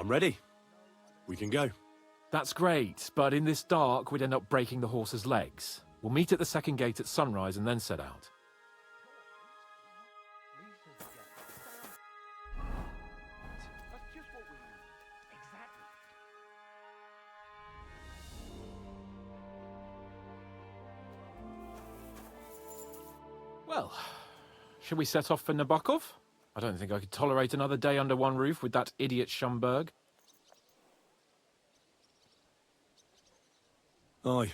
I'm ready. We can go. That's great, but in this dark, we'd end up breaking the horse's legs. We'll meet at the second gate at sunrise and then set out. Well, shall we set off for Nabokov? I don't think I could tolerate another day under one roof with that idiot Schumberg. Aye.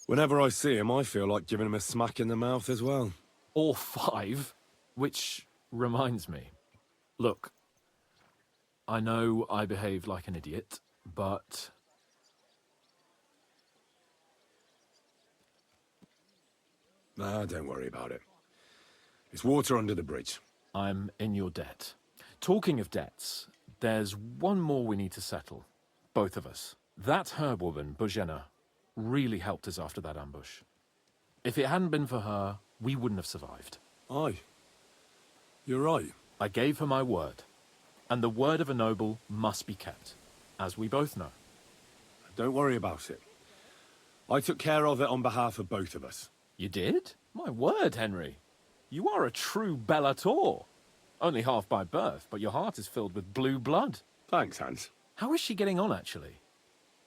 Whenever I see him, I feel like giving him a smack in the mouth as well. Or 5, which reminds me. Look, I know I behaved like an idiot, but... Nah, don't worry about it. It's water under the bridge. I'm in your debt. Talking of debts, there's one more we need to settle. Both of us. That herb woman, Bojena, really helped us after that ambush. If it hadn't been for her, we wouldn't have survived. Aye. You're right. I gave her my word. And the word of a noble must be kept, as we both know. Don't worry about it. I took care of it on behalf of both of us. You did? My word, Henry. You are a true Bellator. Only half by birth, but your heart is filled with blue blood. Thanks, Hans. How is she getting on, actually?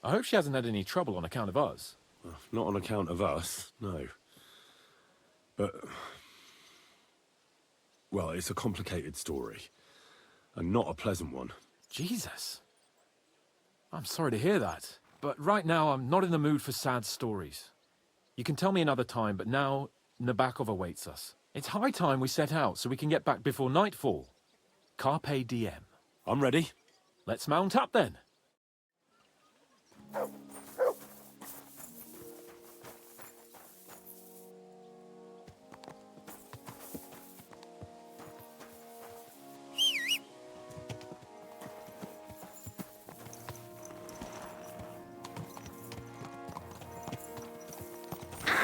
I hope she hasn't had any trouble on account of us. Not on account of us, no. But... well, it's a complicated story. And not a pleasant one. Jesus. I'm sorry to hear that. But right now, I'm not in the mood for sad stories. You can tell me another time, but now, Nabokov awaits us. It's high time we set out so we can get back before nightfall. Carpe diem. I'm ready. Let's mount up then.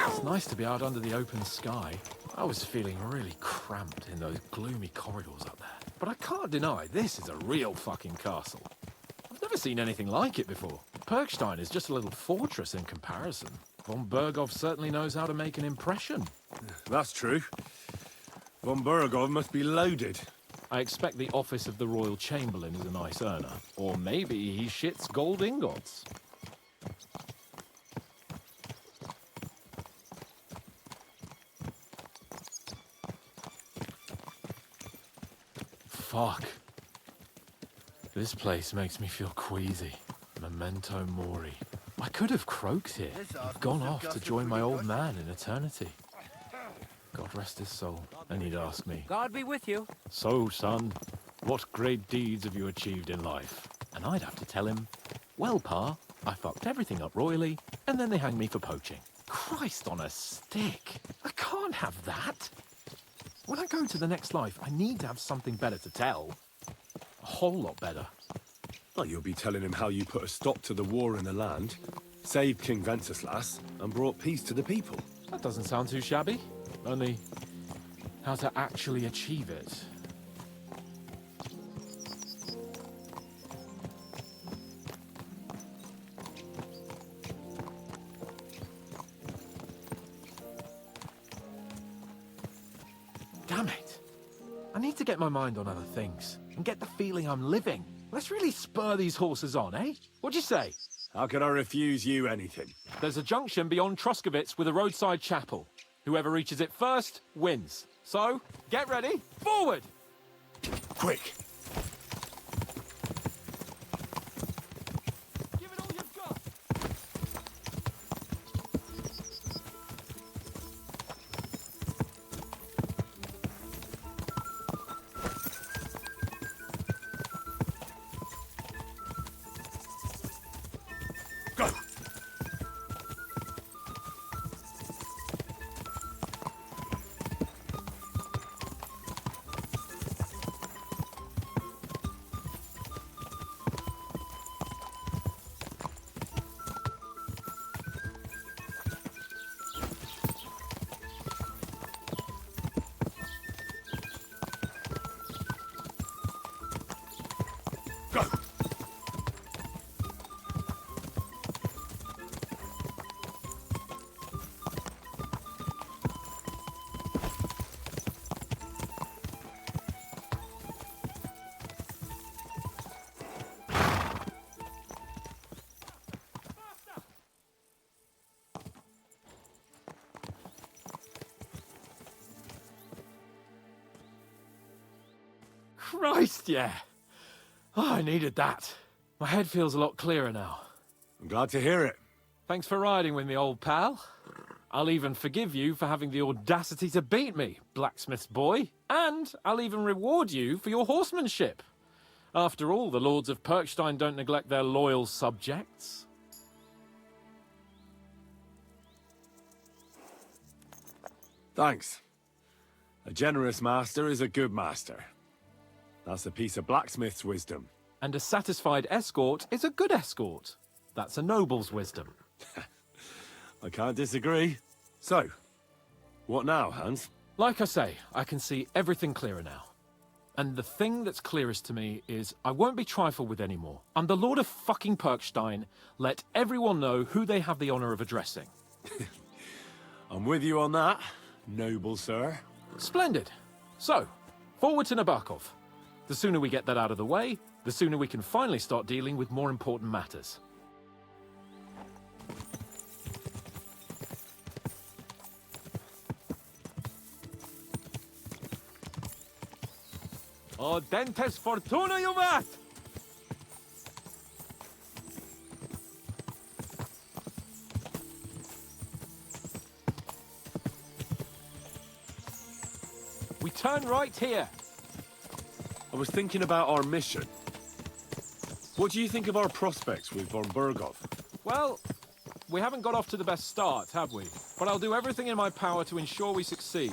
It's nice to be out under the open sky. I was feeling really cramped in those gloomy corridors up there. But I can't deny, this is a real fucking castle. I've never seen anything like it before. Perkstein is just a little fortress in comparison. Von Berghoff certainly knows how to make an impression. That's true. Von Berghoff must be loaded. I expect the office of the Royal Chamberlain is a nice earner. Or maybe he shits gold ingots. Fuck. This place makes me feel queasy. Memento mori. I could have croaked here. Gone off to join my old man in eternity. God rest his soul. And he'd ask me, God be with you. "So, son, what great deeds have you achieved in life?" And I'd have to tell him, "Well, Pa, I fucked everything up royally, and then they hanged me for poaching." Christ on a stick. I can't have that. When I go to the next life, I need to have something better to tell. A whole lot better. Well, you'll be telling him how you put a stop to the war in the land, saved King Wenceslas, and brought peace to the people. That doesn't sound too shabby. Only, how to actually achieve it. Damn it. I need to get my mind on other things and get the feeling I'm living. Let's really spur these horses on, eh? What'd you say? How could I refuse you anything? There's a junction beyond Troskovitz with a roadside chapel. Whoever reaches it first wins. So, get ready, forward! Quick! Give it all you've got! Go! Christ, yeah. Oh, I needed that. My head feels a lot clearer now. I'm glad to hear it. Thanks for riding with me, old pal. I'll even forgive you for having the audacity to beat me, blacksmith's boy. And I'll even reward you for your horsemanship. After all, the lords of Perkstein don't neglect their loyal subjects. Thanks. A generous master is a good master. That's a piece of blacksmith's wisdom. And a satisfied escort is a good escort. That's a noble's wisdom. I can't disagree. So, what now, Hans? Like I say, I can see everything clearer now. And the thing that's clearest to me is I won't be trifled with anymore. I'm the Lord of fucking Perkstein. Let everyone know who they have the honor of addressing. I'm with you on that, noble sir. Splendid. So, forward to Nabokov. The sooner we get that out of the way, the sooner we can finally start dealing with more important matters. O dentes fortuna juvat! We turn right here. I was thinking about our mission. What do you think of our prospects with von Berghoff? Well, we haven't got off to the best start, have we? But I'll do everything in my power to ensure we succeed.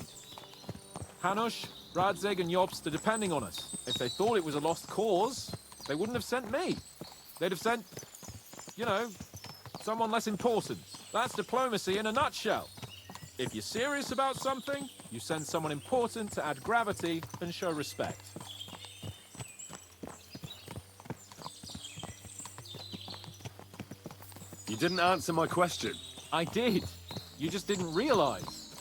Hanush, Radzig and Jobst are depending on us. If they thought it was a lost cause, they wouldn't have sent me. They'd have sent, you know, someone less important. That's diplomacy in a nutshell. If you're serious about something, you send someone important to add gravity and show respect. You didn't answer my question. I did. You just didn't realize.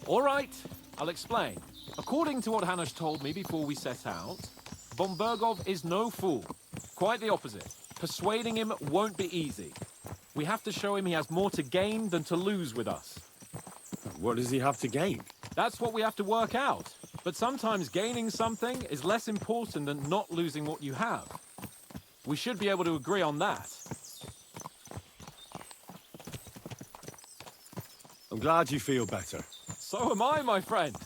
All right, I'll explain. According to what Hanush told me before we set out, von Berghoff is no fool. Quite the opposite. Persuading him won't be easy. We have to show him he has more to gain than to lose with us. What does he have to gain? That's what we have to work out. But sometimes gaining something is less important than not losing what you have. We should be able to agree on that. I'm glad you feel better. So am I, my friend.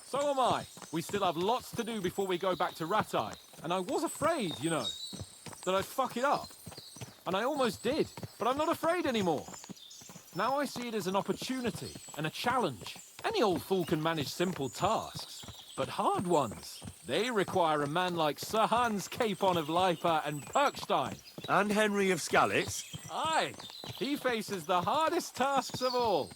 So am I. We still have lots to do before we go back to Ratai. And I was afraid, you know, that I'd fuck it up. And I almost did, but I'm not afraid anymore. Now I see it as an opportunity and a challenge. Any old fool can manage simple tasks, but hard ones, they require a man like Sir Hans Capon of Leipa and Perkstein. And Henry of Skalitz? Aye, he faces the hardest tasks of all.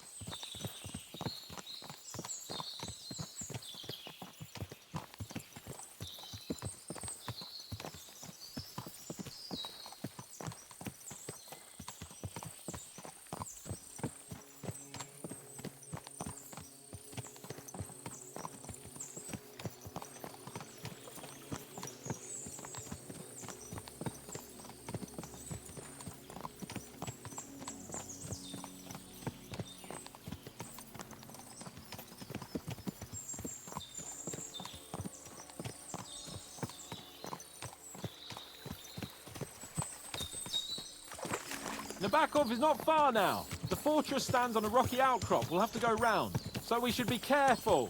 Nabokov is not far now. The fortress stands on a rocky outcrop. We'll have to go round, so we should be careful.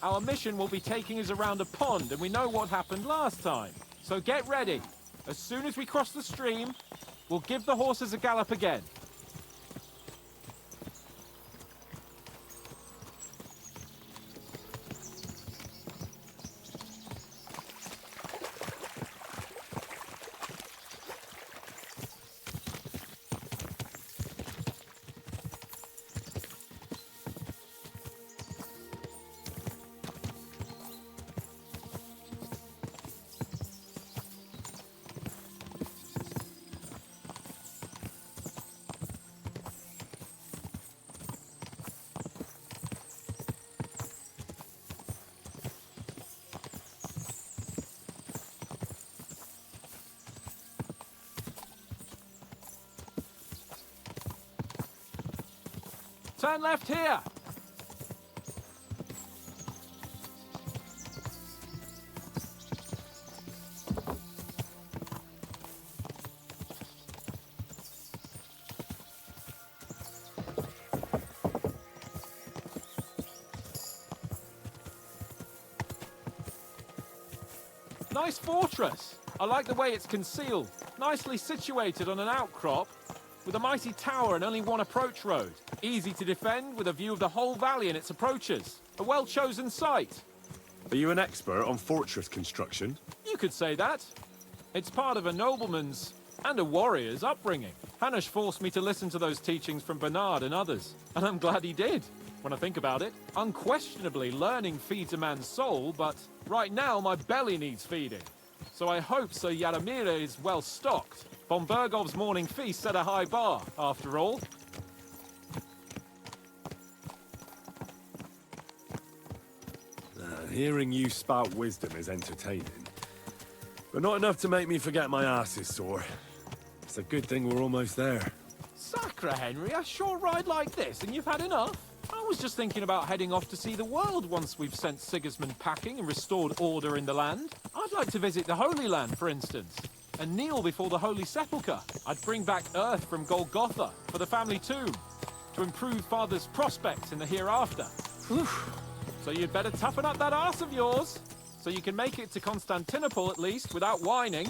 Our mission will be taking us around a pond, and we know what happened last time. So get ready. As soon as we cross the stream, we'll give the horses a gallop again. Turn left here. Nice fortress. I like the way it's concealed. Nicely situated on an outcrop, with a mighty tower and only one approach road. Easy to defend, with a view of the whole valley and its approaches. A well-chosen site. Are you an expert on fortress construction? You could say that. It's part of a nobleman's and a warrior's upbringing. Hanush forced me to listen to those teachings from Bernard and others, and I'm glad he did. When I think about it, unquestionably learning feeds a man's soul, but right now my belly needs feeding. So I hope Sir Yaromira is well stocked. Von Bergov's morning feast set a high bar, after all. Hearing you spout wisdom is entertaining, but not enough to make me forget my ass is sore. It's a good thing we're almost there. Sacre, Henry, a short ride like this and you've had enough? I was just thinking about heading off to see the world once we've sent Sigismund packing and restored order in the land. I'd like to visit the Holy Land, for instance, and kneel before the Holy Sepulchre. I'd bring back earth from Golgotha for the family tomb, to improve Father's prospects in the hereafter. Whew. So you'd better toughen up that arse of yours, so you can make it to Constantinople at least without whining.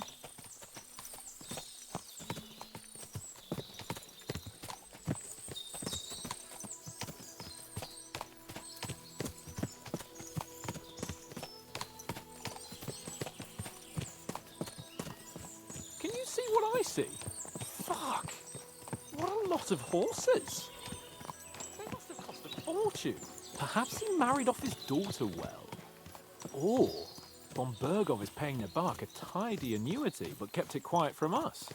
Can you see what I see? Fuck! What a lot of horses! They must have cost a fortune. Perhaps he married off his daughter well. Or Von Bergov is paying Nabak a tidy annuity, but kept it quiet from us.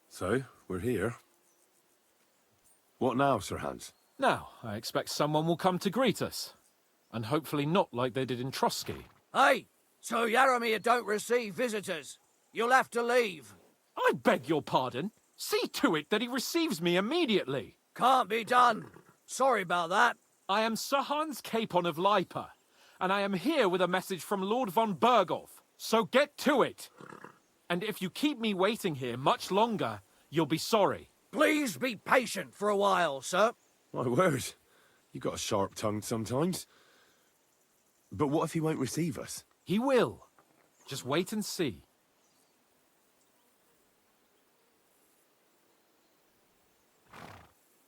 So, we're here. What now, Sir Hans? Now, I expect someone will come to greet us. And hopefully not like they did in Trotsky. Hey, so Yaromir don't receive visitors. You'll have to leave. I beg your pardon. See to it that he receives me immediately. Can't be done. Sorry about that. I am Sir Hans Capon of Lipa, and I am here with a message from Lord von Bergov. So get to it. And if you keep me waiting here much longer, you'll be sorry. Please be patient for a while, sir. My word. You got a sharp tongue sometimes. But what if he won't receive us? He will. Just wait and see.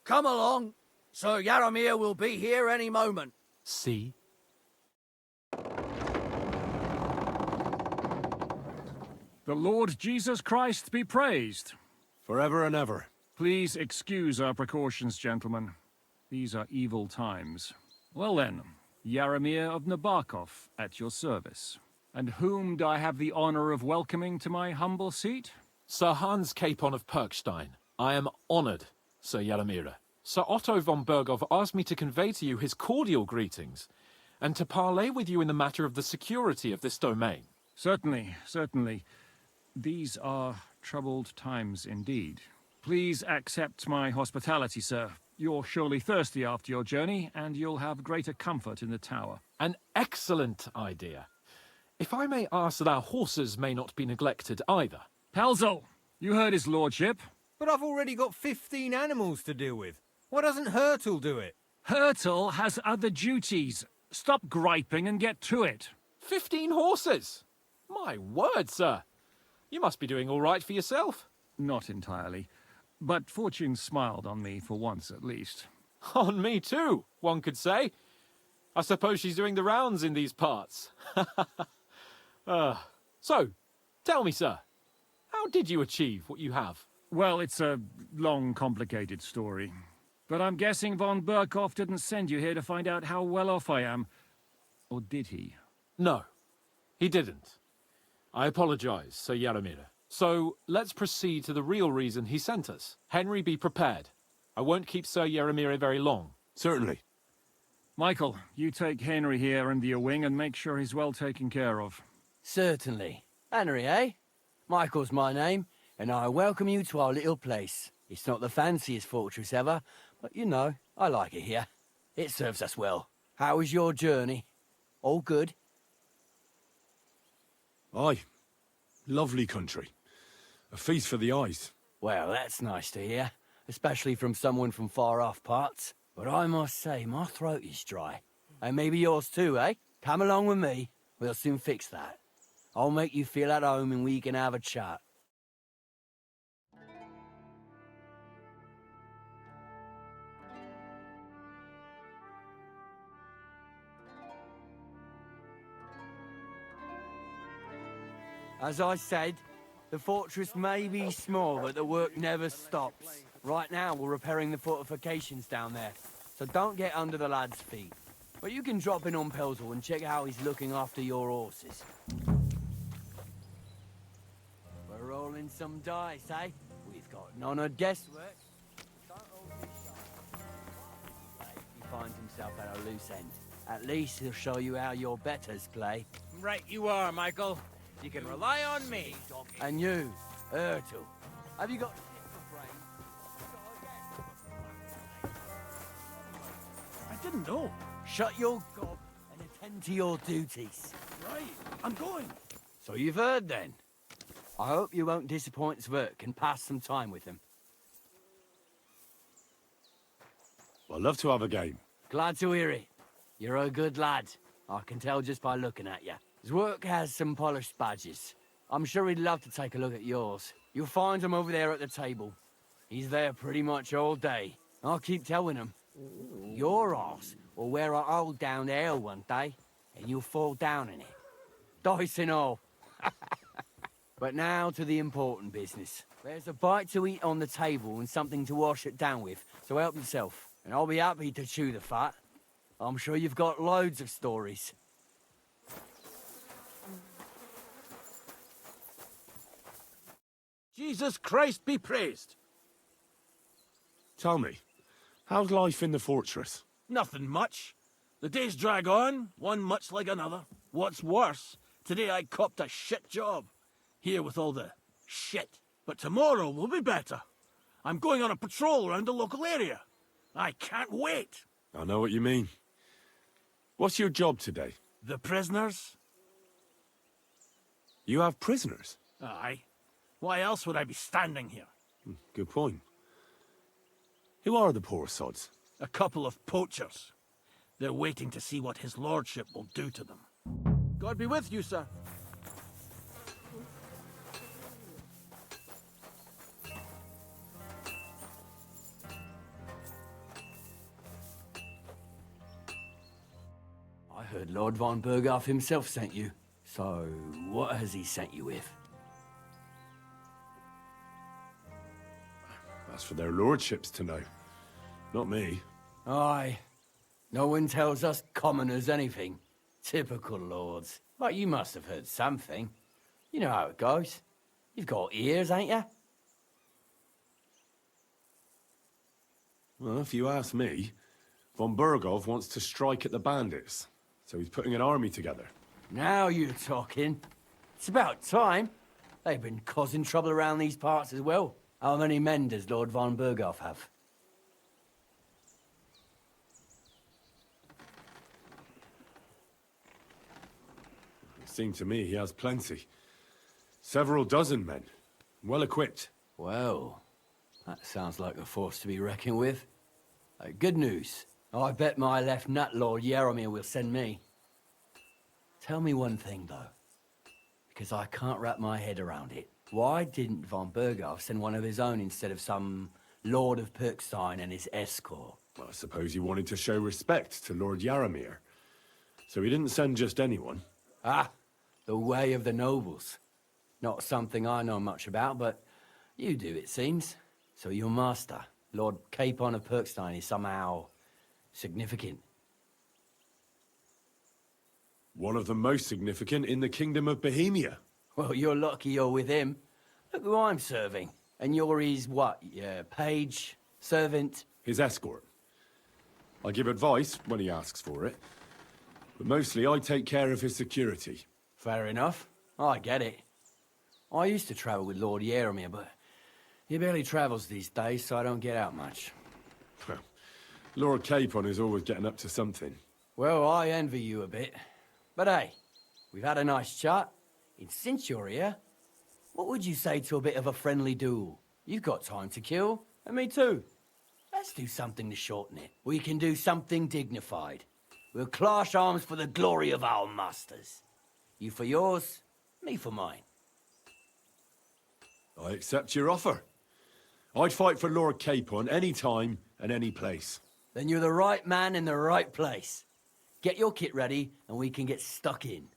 Come along. Sir Yaromir will be here any moment. See? The Lord Jesus Christ be praised. Forever and ever. Please excuse our precautions, gentlemen. These are evil times. Well then, Yaromir of Nabokov at your service. And whom do I have the honor of welcoming to my humble seat? Sir Hans Capon of Perkstein. I am honored, Sir Yaromira. Sir Otto von Bergov asked me to convey to you his cordial greetings, and to parley with you in the matter of the security of this domain. Certainly, certainly. These are troubled times indeed. Please accept my hospitality, sir. You're surely thirsty after your journey, and you'll have greater comfort in the tower. An excellent idea. If I may ask that our horses may not be neglected either. Pelzel, you heard his lordship. But I've already got 15 animals to deal with. Why doesn't Hurtle do it? Hurtle has other duties. Stop griping and get to it. 15 horses? My word, sir. You must be doing all right for yourself. Not entirely. But fortune smiled on me for once at least. On me too, one could say. I suppose she's doing the rounds in these parts. So, tell me, sir, how did you achieve what you have? Well, it's a long, complicated story. But I'm guessing von Berkov didn't send you here to find out how well off I am. Or did he? No, he didn't. I apologize, Sir Yaromira. So, let's proceed to the real reason he sent us. Henry, be prepared. I won't keep Sir Yaromira very long. Certainly. Michael, you take Henry here in the wing and make sure he's well taken care of. Certainly. Henry, eh? Michael's my name, and I welcome you to our little place. It's not the fanciest fortress ever, but you know, I like it here. It serves us well. How was your journey? All good? Aye. Lovely country. A feast for the eyes. Well, that's nice to hear, especially from someone from far-off parts. But I must say, my throat is dry. And maybe yours too, eh? Come along with me. We'll soon fix that. I'll make you feel at home and we can have a chat. As I said, the fortress may be small, but the work never stops. Right now, we're repairing the fortifications down there, so don't get under the lad's feet. But you can drop in on Pelzel and check how he's looking after your horses. We're rolling some dice, eh? We've got none of guesswork. Don't hold your shot. If he finds himself at a loose end, at least he'll show you how your betters play. Right you are, Michael. You can rely on me. And you, Ertul, have you got I didn't know. Shut your gob and attend to your duties. Right, I'm going. So you've heard then. I hope you won't disappoint Zwerk and pass some time with him. I'd love to have a game. Glad to hear it. You're a good lad. I can tell just by looking at you. Zwerk has some polished badges. I'm sure he'd love to take a look at yours. You'll find him over there at the table. He's there pretty much all day. I'll keep telling him. Your arse will wear a hole down the hill one day, and you'll fall down in it. Dice and all. But now to the important business. There's a bite to eat on the table and something to wash it down with, so help yourself. And I'll be happy to chew the fat. I'm sure you've got loads of stories. Jesus Christ be praised. Tell me, how's life in the fortress? Nothing much. The days drag on, one much like another. What's worse, today I copped a shit job. Here with all the shit. But tomorrow will be better. I'm going on a patrol around the local area. I can't wait. I know what you mean. What's your job today? The prisoners? You have prisoners? Aye. Why else would I be standing here? Good point. Who are the poor sods? A couple of poachers. They're waiting to see what his lordship will do to them. God be with you, sir. I heard Lord von Berghoff himself sent you. So, what has he sent you with? That's for their lordships to know. Not me. Aye. No one tells us commoners anything. Typical lords. But you must have heard something. You know how it goes. You've got ears, ain't you? Well, if you ask me, von Berghoff wants to strike at the bandits. So he's putting an army together. Now you're talking. It's about time. They've been causing trouble around these parts as well. How many men does Lord von Berghoff have? It seemed to me he has plenty. Several dozen men. Well equipped. Well, that sounds like a force to be reckoned with. Good news. I bet my left nut Lord Yaromir will send me. Tell me one thing, though. Because I can't wrap my head around it. Why didn't von Berghoff send one of his own instead of some Lord of Perkstein and his escort? Well, I suppose he wanted to show respect to Lord Yaromir. So he didn't send just anyone. Ah, the way of the nobles. Not something I know much about, but you do, it seems. So your master, Lord Capon of Perkstein, is somehow significant. One of the most significant in the Kingdom of Bohemia. Well, you're lucky you're with him. Look who I'm serving. And you're his, what, page, servant? His escort. I give advice when he asks for it. But mostly I take care of his security. Fair enough. I get it. I used to travel with Lord Yaromir, but he barely travels these days, so I don't get out much. Lord Capon is always getting up to something. Well, I envy you a bit. But hey, we've had a nice chat. And since you're here, What would you say to a bit of a friendly duel? You've got time to kill, and me too. Let's do something to shorten it. We can do something dignified. We'll clash arms for the glory of our masters. You for yours, me for mine. I accept your offer. I'd fight for Lord Capon any time and any place. Then you're the right man in the right place. Get your kit ready, and we can get stuck in.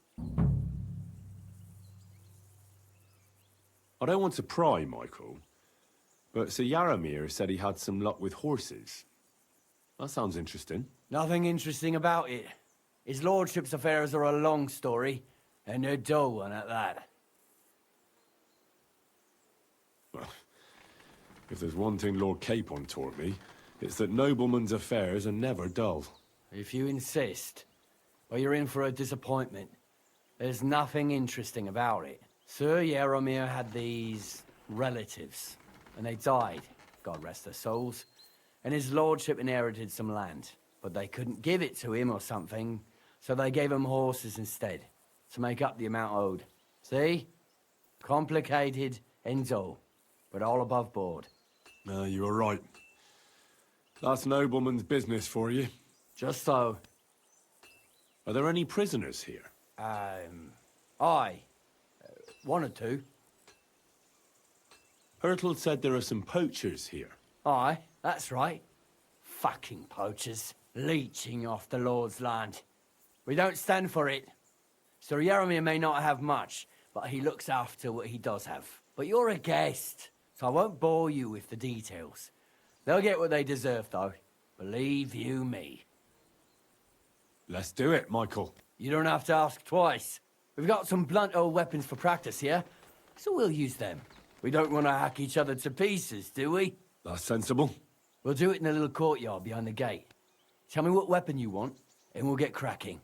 I don't want to pry, Michael, but Sir Yaramir said he had some luck with horses. That sounds interesting. Nothing interesting about it. His lordship's affairs are a long story, and a dull one at that. Well, if there's one thing Lord Capon taught me, it's that noblemen's affairs are never dull. If you insist, well, you're in for a disappointment. There's nothing interesting about it. Sir Yaramir had these relatives, and they died, God rest their souls, and his lordship inherited some land. But they couldn't give it to him or something, so they gave him horses instead, to make up the amount owed. See? Complicated and dull, but all above board. No, you were right. That's nobleman's business for you. Just so. Are there any prisoners here? One or two. Hurtle said there are some poachers here. Aye, that's right. Fucking poachers. Leeching off the Lord's land. We don't stand for it. Sir Yaramir may not have much, but he looks after what he does have. But you're a guest, so I won't bore you with the details. They'll get what they deserve, though. Believe you me. Let's do it, Michael. You don't have to ask twice. We've got some blunt old weapons for practice here, so we'll use them. We don't want to hack each other to pieces, do we? That's sensible. We'll do it in the little courtyard behind the gate. Tell me what weapon you want, and we'll get cracking.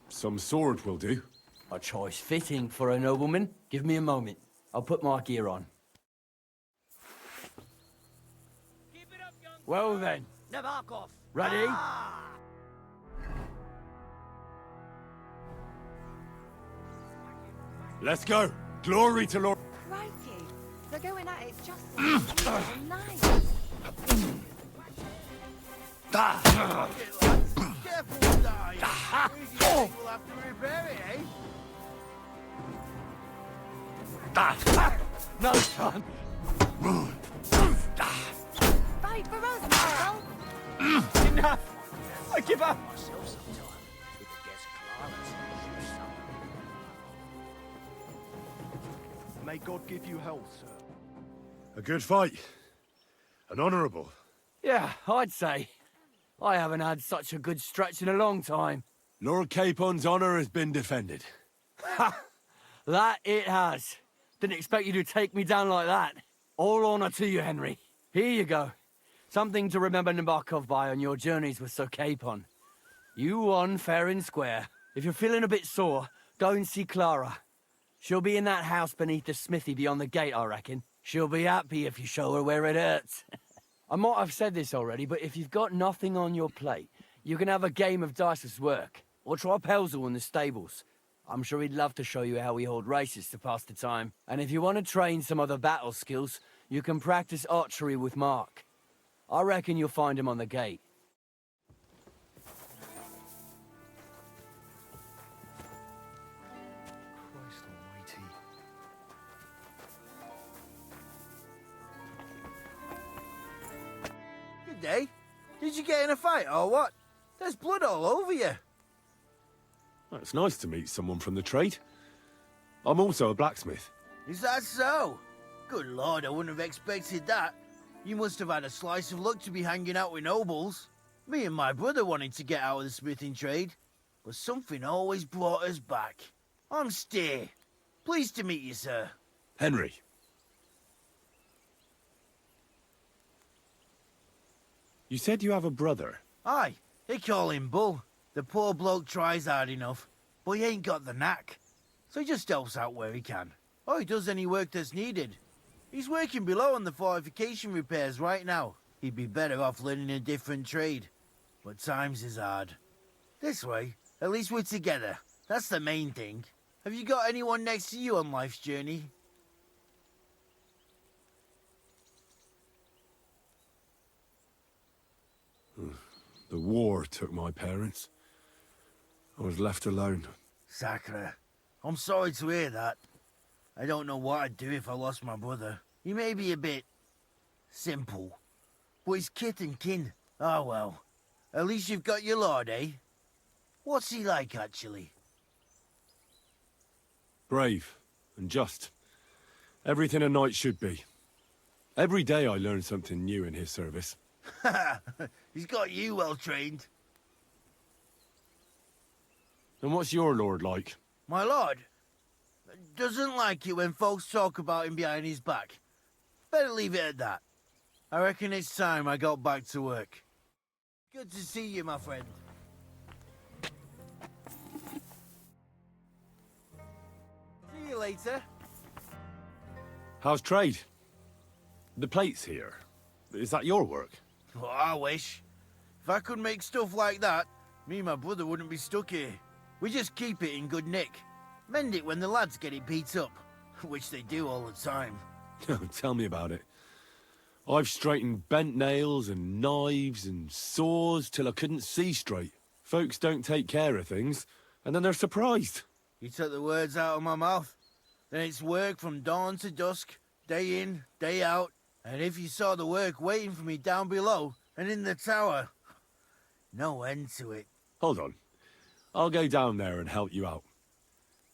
Some sword will do. A choice fitting for a nobleman. Give me a moment. I'll put my gear on. Keep it up, young. Well then, Nabokov. ready? Let's go. Glory to Lord... Crikey, they're going at it just like nice. Careful, die. We'll have to repair it, eh? No, son. Fight for us, Michael. Enough. I give up. May God give you health, sir. A good fight. An honourable. Yeah, I'd say. I haven't had such a good stretch in a long time. Lord Capon's honour has been defended. Ha! That it has. Didn't expect you to take me down like that. All honour to you, Henry. Here you go. Something to remember Nabokov by on your journeys with Sir Capon. You won fair and square. If you're feeling a bit sore, go and see Clara. She'll be in that house beneath the smithy beyond the gate, I reckon. She'll be happy if you show her where it hurts. I might have said this already, but if you've got nothing on your plate, you can have a game of dice's work. Or try Pelzel in the stables. I'm sure he'd love to show you how we hold races to pass the time. And if you want to train some other battle skills, you can practice archery with Mark. I reckon you'll find him on the gate. Christ almighty. Good day. Did you get in a fight or what? There's blood all over you. Well, it's nice to meet someone from the trade. I'm also a blacksmith. Is that so? Good lord, I wouldn't have expected that. You must have had a slice of luck to be hanging out with nobles. Me and my brother wanted to get out of the smithing trade, but something always brought us back. I'm Steer. Pleased to meet you, sir. Henry. You said you have a brother. Aye, they call him Bull. The poor bloke tries hard enough, but he ain't got the knack. So he just helps out where he can. Or he does any work that's needed. He's working below on the fortification repairs right now. He'd be better off learning a different trade. But times is hard. This way, at least we're together. That's the main thing. Have you got anyone next to you on life's journey? The war took my parents. I was left alone. Sacre. I'm sorry to hear that. I don't know what I'd do if I lost my brother. He may be a bit... simple. But he's kith and kin. Oh well. At least you've got your lord, eh? What's he like, actually? Brave and just. Everything a knight should be. Every day I learn something new in his service. He's got you well trained. And what's your lord like? My lord doesn't like it when folks talk about him behind his back. Better leave it at that. I reckon it's time I got back to work. Good to see you, my friend. See you later. How's trade? The plates here. Is that your work? Well, I wish. If I could make stuff like that, me and my brother wouldn't be stuck here. We just keep it in good nick. Mend it when the lads get it beat up, which they do all the time. Tell me about it. I've straightened bent nails and knives and saws till I couldn't see straight. Folks don't take care of things, and then they're surprised. You took the words out of my mouth. Then it's work from dawn to dusk, day in, day out. And if you saw the work waiting for me down below and in the tower, no end to it. Hold on. I'll go down there and help you out.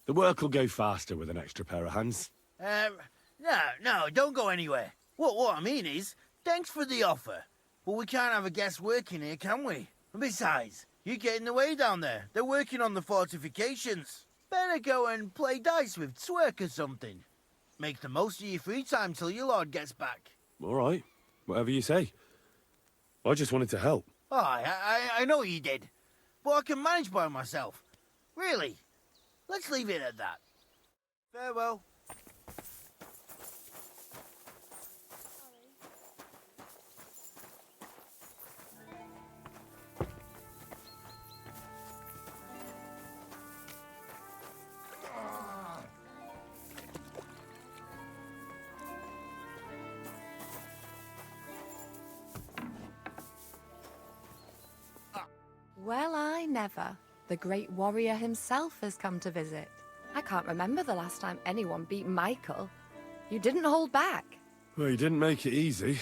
The work will go faster with an extra pair of hands. No, don't go anywhere. What I mean is, thanks for the offer. But we can't have a guest working here, can we? And besides, you get in the way down there. They're working on the fortifications. Better go and play dice with Twerk or something. Make the most of your free time till your lord gets back. All right. Whatever you say. I just wanted to help. Oh, I know you did. But I can manage by myself. Really. Let's leave it at that. Farewell. Well, I never. The great warrior himself has come to visit. I can't remember the last time anyone beat Michael. You didn't hold back. Well, you didn't make it easy.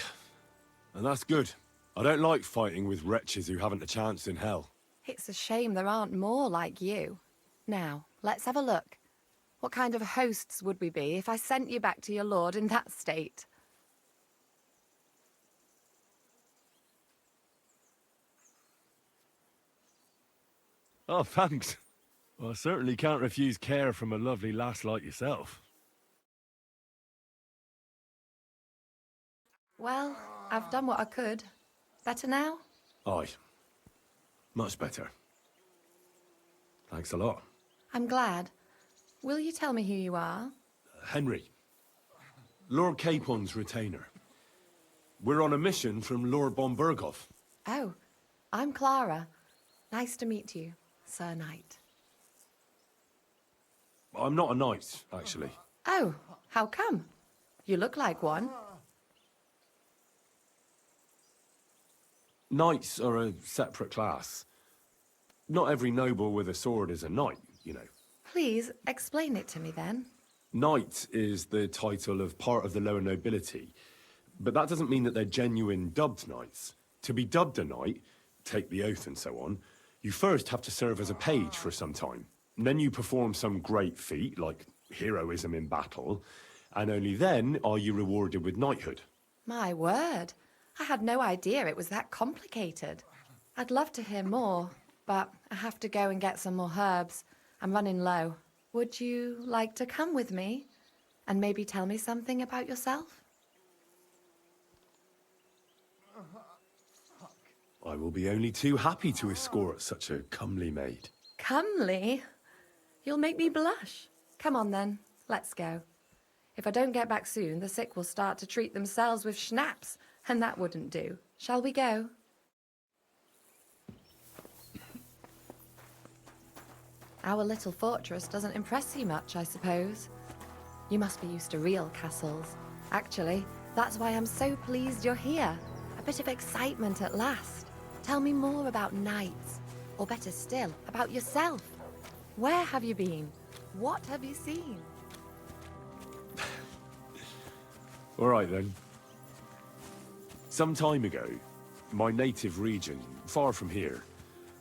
And that's good. I don't like fighting with wretches who haven't a chance in hell. It's a shame there aren't more like you. Now, let's have a look. What kind of hosts would we be if I sent you back to your lord in that state? Oh, thanks. Well, I certainly can't refuse care from a lovely lass like yourself. Well, I've done what I could. Better now? Aye. Much better. Thanks a lot. I'm glad. Will you tell me who you are? Henry. Lord Capon's retainer. We're on a mission from Lord Bombergov. Oh, I'm Clara. Nice to meet you, Sir Knight. I'm not a knight, actually. Oh, how come? You look like one. Knights are a separate class. Not every noble with a sword is a knight, you know. Please, explain it to me then. Knight is the title of part of the lower nobility, but that doesn't mean that they're genuine dubbed knights. To be dubbed a knight, take the oath and so on, you first have to serve as a page for some time. And then you perform some great feat, like heroism in battle, and only then are you rewarded with knighthood. My word. I had no idea it was that complicated. I'd love to hear more, but I have to go and get some more herbs. I'm running low. Would you like to come with me and maybe tell me something about yourself? I will be only too happy to escort such a comely maid. Comely? You'll make me blush. Come on then, let's go. If I don't get back soon, the sick will start to treat themselves with schnapps, and that wouldn't do. Shall we go? Our little fortress doesn't impress you much, I suppose. You must be used to real castles. Actually, that's why I'm so pleased you're here. A bit of excitement at last. Tell me more about knights, or better still, about yourself. Where have you been? What have you seen? All right then. Some time ago, my native region, far from here,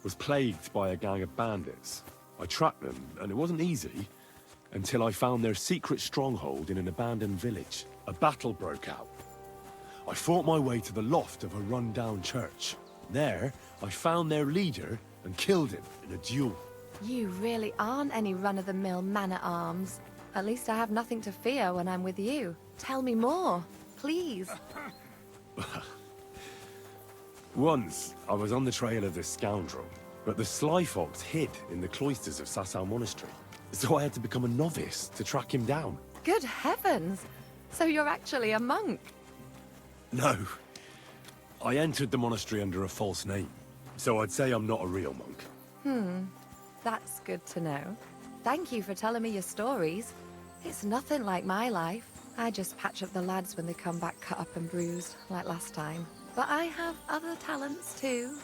was plagued by a gang of bandits. I tracked them, and it wasn't easy, until I found their secret stronghold in an abandoned village. A battle broke out. I fought my way to the loft of a run-down church. There, I found their leader and killed him in a duel. You really aren't any run-of-the-mill man-at-arms. At least I have nothing to fear when I'm with you. Tell me more, please. Once, I was on the trail of this scoundrel, but the sly fox hid in the cloisters of Sasau Monastery. So I had to become a novice to track him down. Good heavens! So you're actually a monk? No. I entered the monastery under a false name, so I'd say I'm not a real monk. That's good to know. Thank you for telling me your stories. It's nothing like my life. I just patch up the lads when they come back cut up and bruised, like last time. But I have other talents too.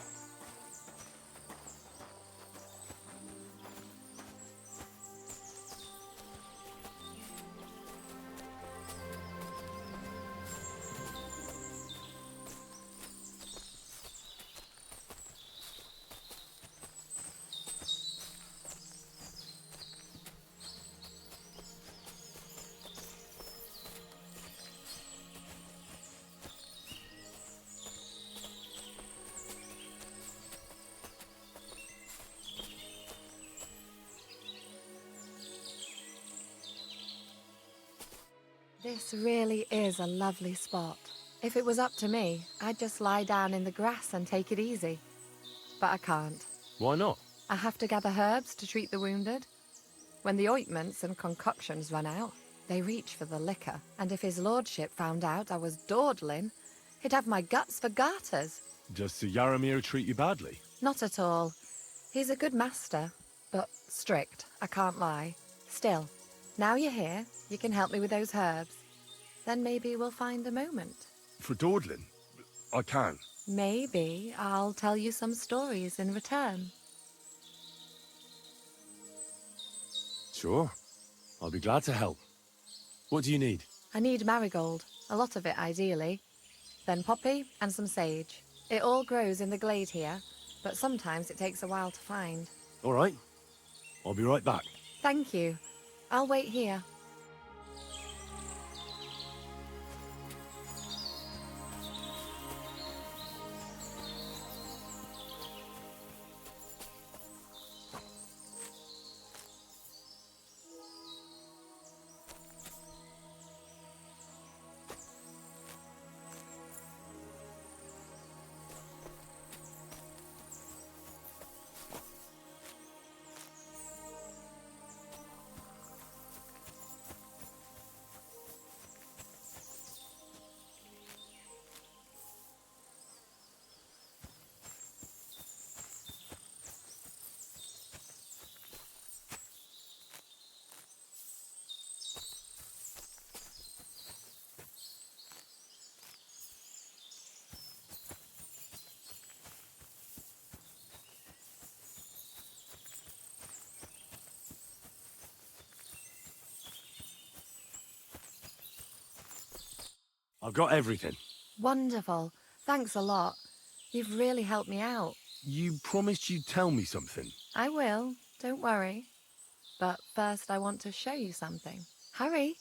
This really is a lovely spot. If it was up to me, I'd just lie down in the grass and take it easy. But I can't. Why not? I have to gather herbs to treat the wounded. When the ointments and concoctions run out, they reach for the liquor. And if his lordship found out I was dawdling, he'd have my guts for garters. Does Sir Yaramir treat you badly? Not at all. He's a good master, but strict, I can't lie. Still, now you're here, you can help me with those herbs. Then maybe we'll find a moment. For dawdling? I can. Maybe I'll tell you some stories in return. Sure. I'll be glad to help. What do you need? I need marigold, a lot of it ideally. Then poppy and some sage. It all grows in the glade here, but sometimes it takes a while to find. All right. I'll be right back. Thank you. I'll wait here. I've got everything. Wonderful. Thanks a lot. You've really helped me out. You promised you'd tell me something. I will, don't worry. But first I want to show you something. Hurry.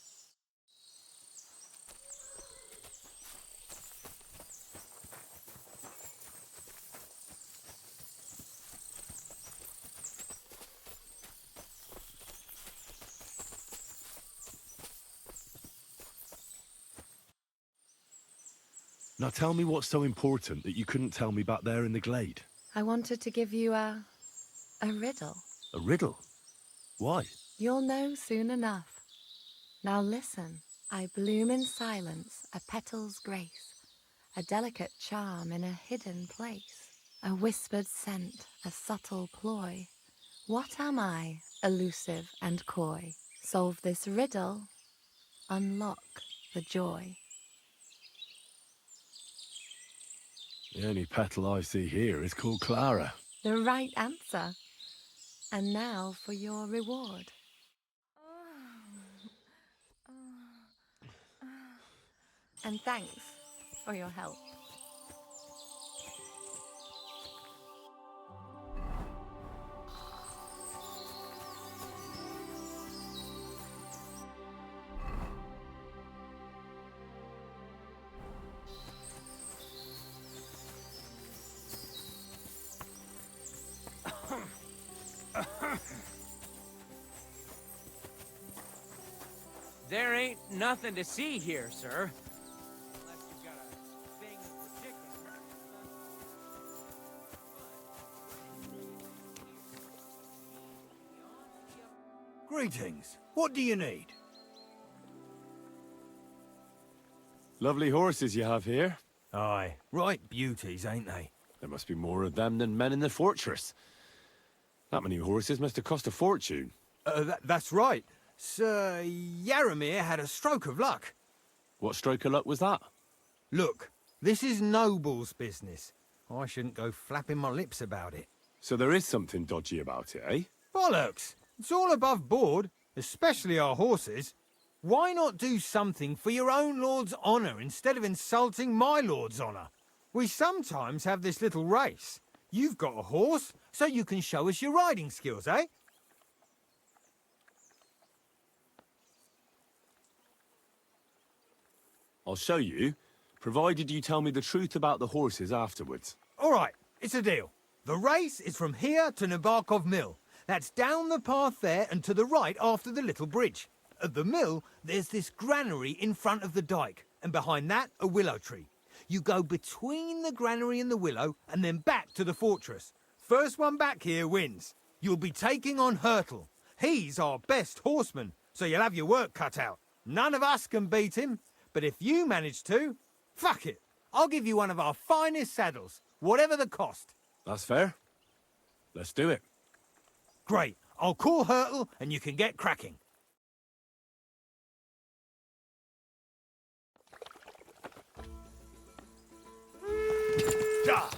Now tell me what's so important that you couldn't tell me back there in the glade. I wanted to give you a riddle. A riddle? Why? You'll know soon enough. Now listen. I bloom in silence, a petal's grace, a delicate charm in a hidden place, a whispered scent, a subtle ploy. What am I, elusive and coy. Solve this riddle, unlock the joy. The only petal I see here is called Clara. The right answer. And now for your reward. And thanks for your help. There ain't nothing to see here, sir. Unless you've got a thing for chickens. Greetings. What do you need? Lovely horses you have here. Aye, right beauties, ain't they? There must be more of them than men in the fortress. That many horses must have cost a fortune. That's right. Sir Yaramir had a stroke of luck. What stroke of luck was that? Look, this is Noble's business. I shouldn't go flapping my lips about it. So there is something dodgy about it, eh? Bollocks! It's all above board, especially our horses. Why not do something for your own lord's honour instead of insulting my lord's honour? We sometimes have this little race. You've got a horse, so you can show us your riding skills, eh? I'll show you, provided you tell me the truth about the horses afterwards. All right, it's a deal. The race is from here to Nabokov Mill. That's down the path there and to the right after the little bridge. At the mill, there's this granary in front of the dike, and behind that, a willow tree. You go between the granary and the willow, and then back to the fortress. First one back here wins. You'll be taking on Hurtle. He's our best horseman, so you'll have your work cut out. None of us can beat him, but if you manage to, fuck it. I'll give you one of our finest saddles, whatever the cost. That's fair. Let's do it. Great. I'll call Hurtle, and you can get cracking. Ah!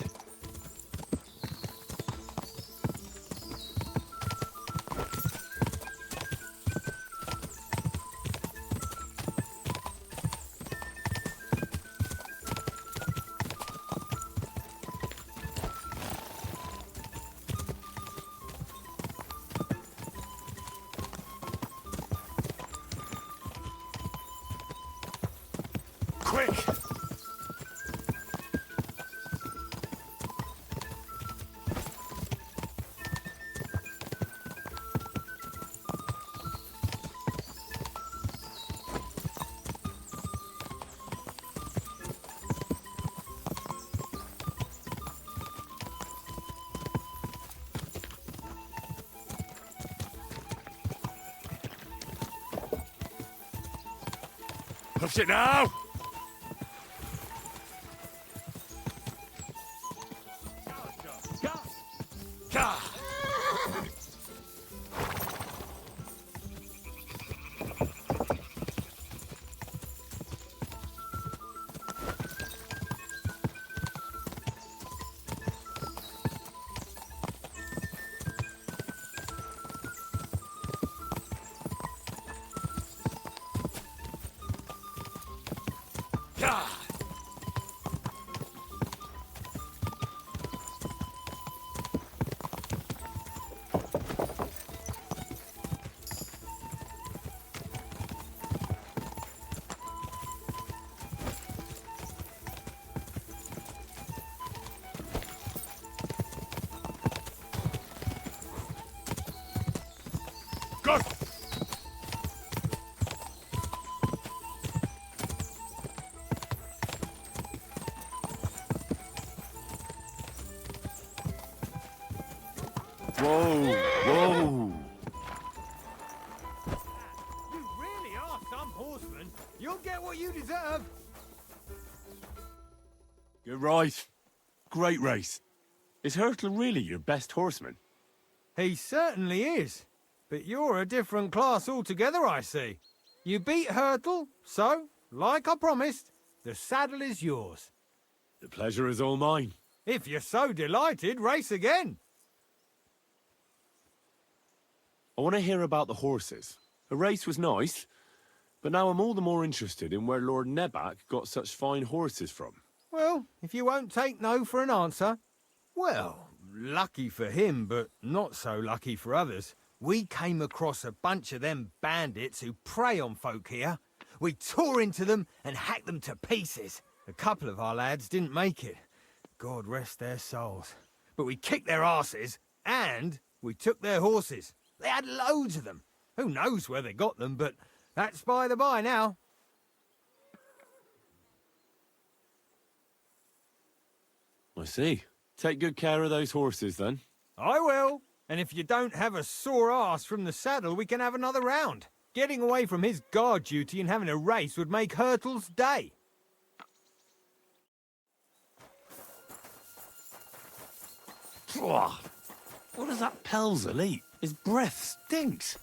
Quick! Push it now! Go! Whoa! Whoa! You really are some horseman. You'll get what you deserve. You're right. Great race. Is Hurtle really your best horseman? He certainly is. But you're a different class altogether, I see. You beat Hurtle, so, like I promised, the saddle is yours. The pleasure is all mine. If you're so delighted, race again. I want to hear about the horses. The race was nice, but now I'm all the more interested in where Lord Neback got such fine horses from. Well, if you won't take no for an answer, well, lucky for him, but not so lucky for others. We came across a bunch of them bandits who prey on folk here. We tore into them and hacked them to pieces. A couple of our lads didn't make it. God rest their souls. But we kicked their asses, and we took their horses. They had loads of them. Who knows where they got them, but that's by the by now. I see. Take good care of those horses, then. I will. And if you don't have a sore ass from the saddle, we can have another round. Getting away from his guard duty and having a race would make Hurtle's day. What does that Pelzel eat? His breath stinks.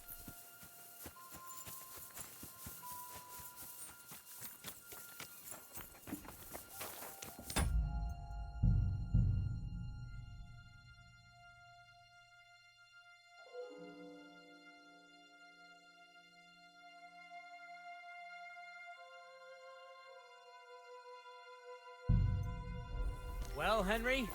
Well, Henry?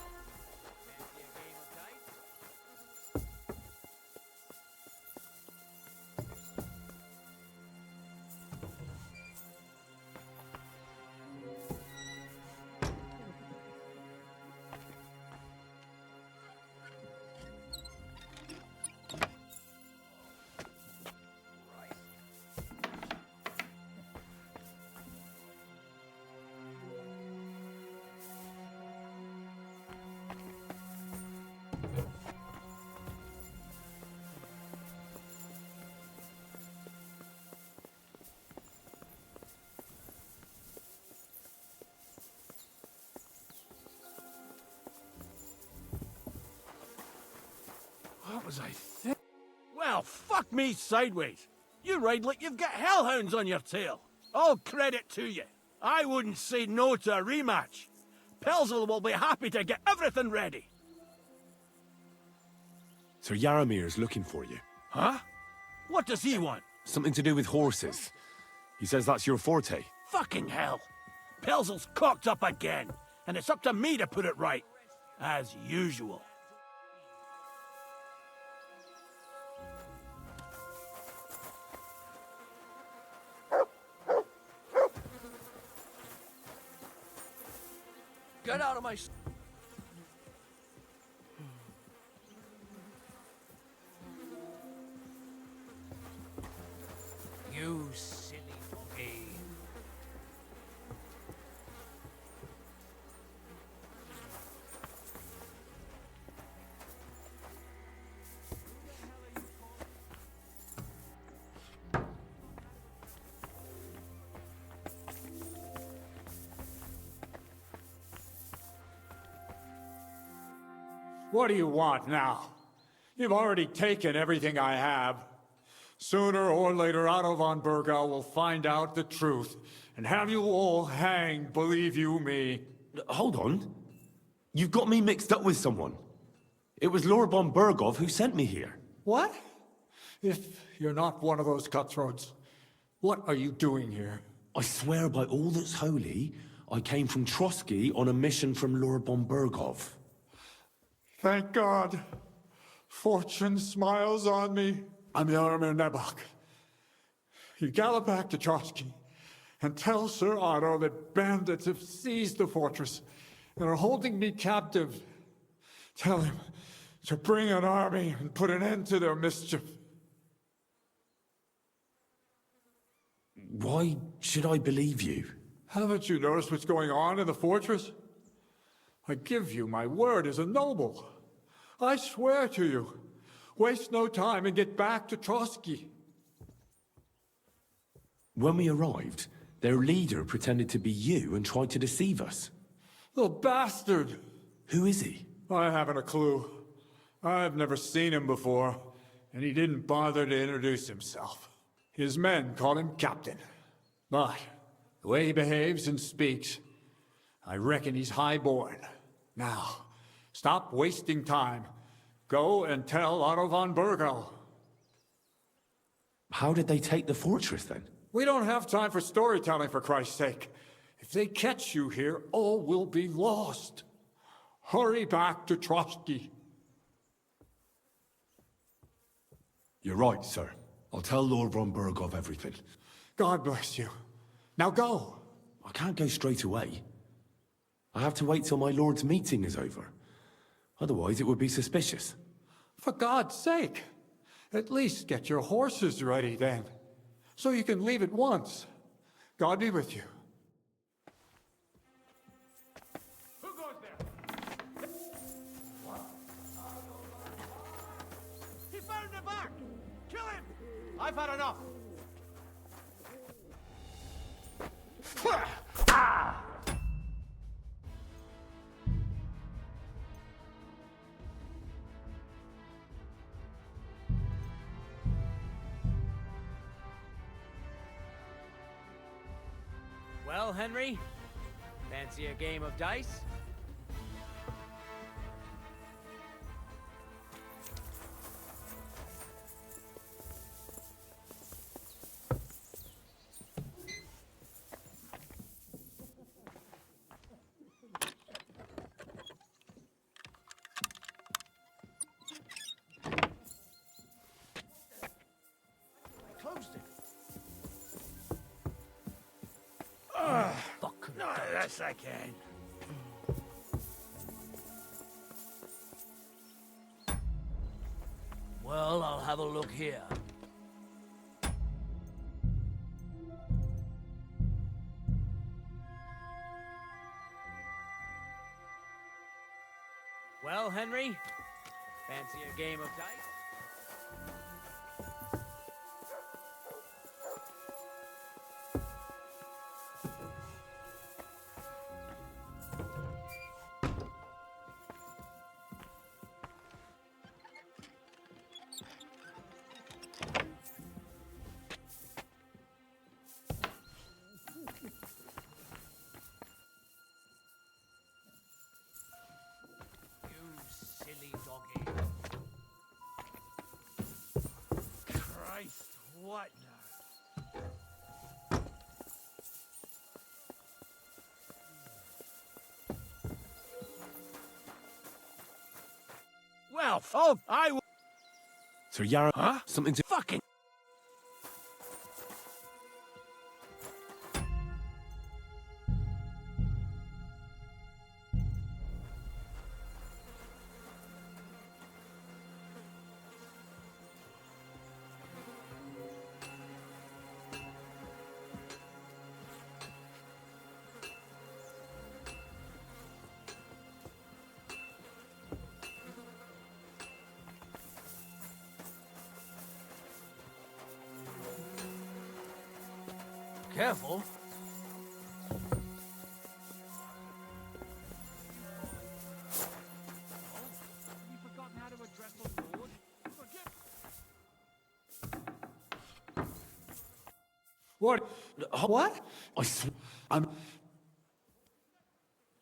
What was I thinking? Well, fuck me sideways. You ride like you've got hellhounds on your tail. All credit to you. I wouldn't say no to a rematch. Pelzel will be happy to get everything ready. Sir Yaramir's looking for you. Huh? What does he want? Something to do with horses. He says that's your forte. Fucking hell. Pelzel's cocked up again, and it's up to me to put it right. As usual. Get out of my... You silly monkey. What do you want now? You've already taken everything I have. Sooner or later, Otto von Bergau will find out the truth and have you all hanged, believe you me. Hold on. You've got me mixed up with someone. It was Lord von Bergov who sent me here. What? If you're not one of those cutthroats, what are you doing here? I swear by all that's holy, I came from Trotsky on a mission from Lord von Bergov. Thank God. Fortune smiles on me. I'm Yaramir Nebach. You gallop back to Trotsky and tell Sir Otto that bandits have seized the fortress and are holding me captive. Tell him to bring an army and put an end to their mischief. Why should I believe you? Haven't you noticed what's going on in the fortress? I give you my word as a noble. I swear to you. Waste no time and get back to Trotsky. When we arrived, their leader pretended to be you and tried to deceive us. The bastard! Who is he? I haven't a clue. I've never seen him before. and he didn't bother to introduce himself. His men call him Captain. But the way he behaves and speaks, I reckon he's high-born. Now, stop wasting time. Go and tell Otto von Bergel. How did they take the fortress then? We don't have time for storytelling, for Christ's sake. If they catch you here, all will be lost. Hurry back to Trotsky. You're right, sir. I'll tell Lord von Bergov everything. God bless you. Now go. I can't go straight away. I have to wait till my lord's meeting is over. Otherwise, it would be suspicious. For God's sake, at least get your horses ready then, so you can leave at once. God be with you. Who goes there? He found the back! Kill him! I've had enough! Well, Henry, fancy a game of dice? Closed it. Fuck. No, yes, I can. Well, I'll have a look here. Well, Henry, fancy a game of dice? Silly doggy. Christ, what now? Well, oh, I will. Sir Yarrow, Huh? something to... Fucking. Careful. Have you forgotten how to address the Lord? Forgive. What? What?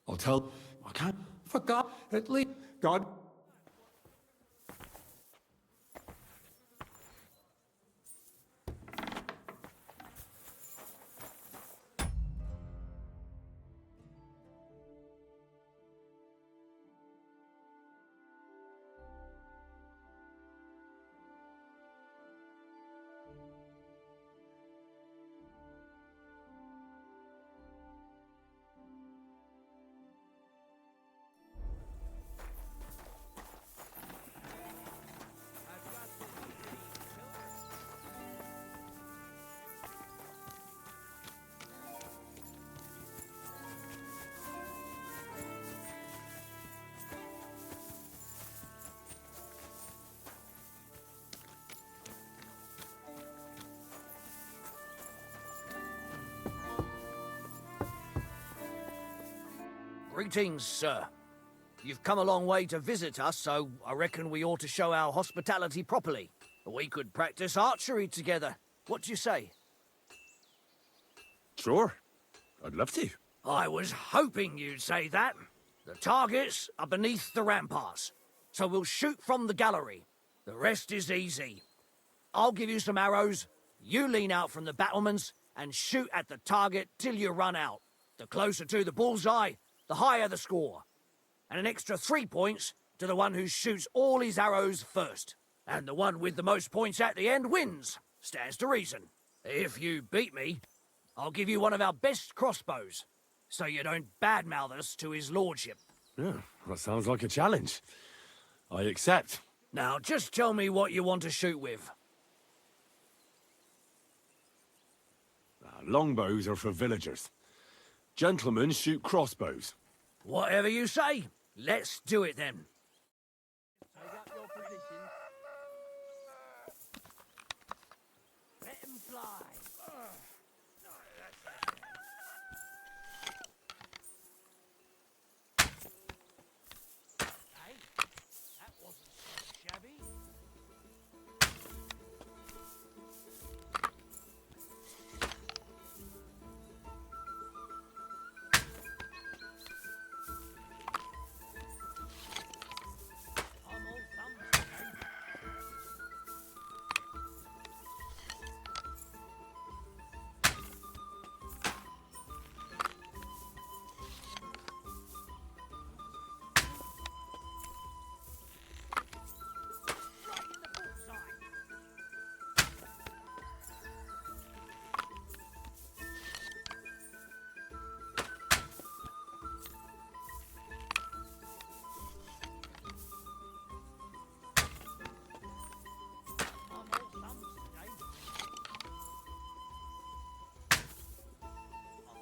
I'll tell... I can't... For God, at least God. Greetings, sir. You've come a long way to visit us, so I reckon we ought to show our hospitality properly. We could practice archery together. What do you say? Sure. I'd love to. I was hoping you'd say that. The targets are beneath the ramparts, so we'll shoot from the gallery. The rest is easy. I'll give you some arrows, you lean out from the battlements and shoot at the target till you run out. The closer to the bullseye, the higher the score. And an extra 3 points to the one who shoots all his arrows first. And the one with the most points at the end wins. Stands to reason. If you beat me, I'll give you one of our best crossbows, so you don't badmouth us to his lordship. Yeah, that sounds like a challenge. I accept. Now, just tell me what you want to shoot with. Longbows are for villagers. Gentlemen shoot crossbows. Whatever you say. Let's do it then. Let 'em fly. Hey, that wasn't so shabby.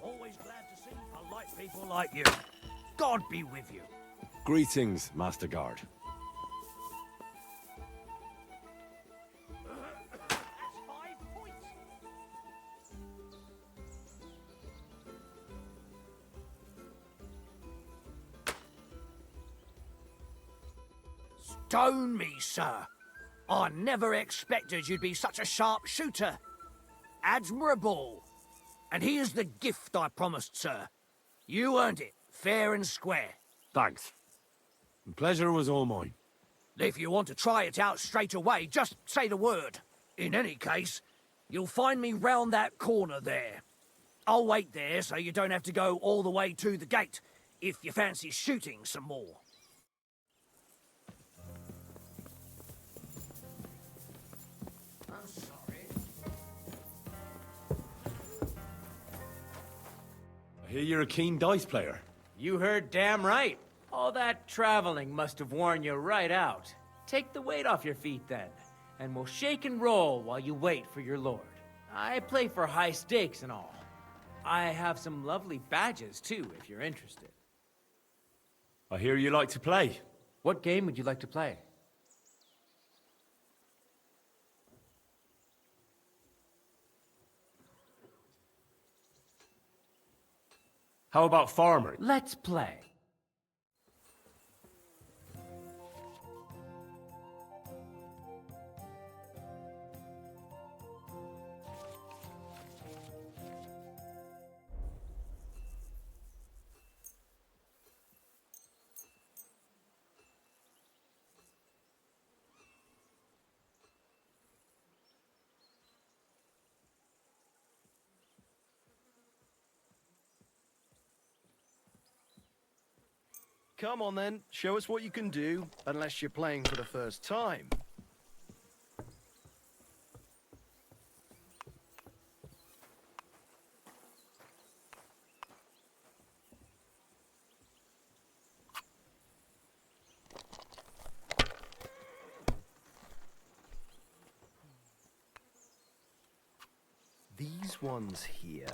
Always glad to see polite people like you. God be with you. Greetings, Master Guard. That's 5 points. Stone me, sir. I never expected you'd be such a sharp shooter. Admirable. And here's the gift I promised, sir. You earned it, fair and square. Thanks. The pleasure was all mine. If you want to try it out straight away, just say the word. In any case, you'll find me round that corner there. I'll wait there so you don't have to go all the way to the gate, if you fancy shooting some more. I'm sorry. I hear you're a keen dice player. You heard damn right. All that traveling must have worn you right out. Take the weight off your feet then, and we'll shake and roll while you wait for your lord. I play for high stakes and all. I have some lovely badges too, if you're interested. I hear you like to play. What game would you like to play? How about farming? Let's play. Come on then, show us what you can do, unless you're playing for the first time. These ones here.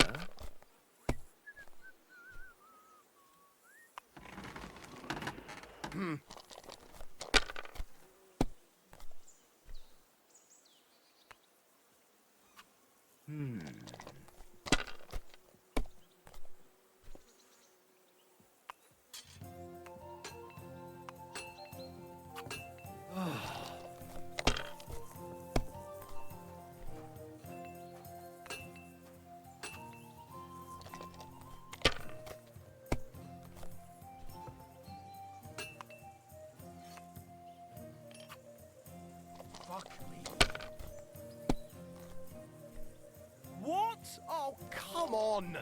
on!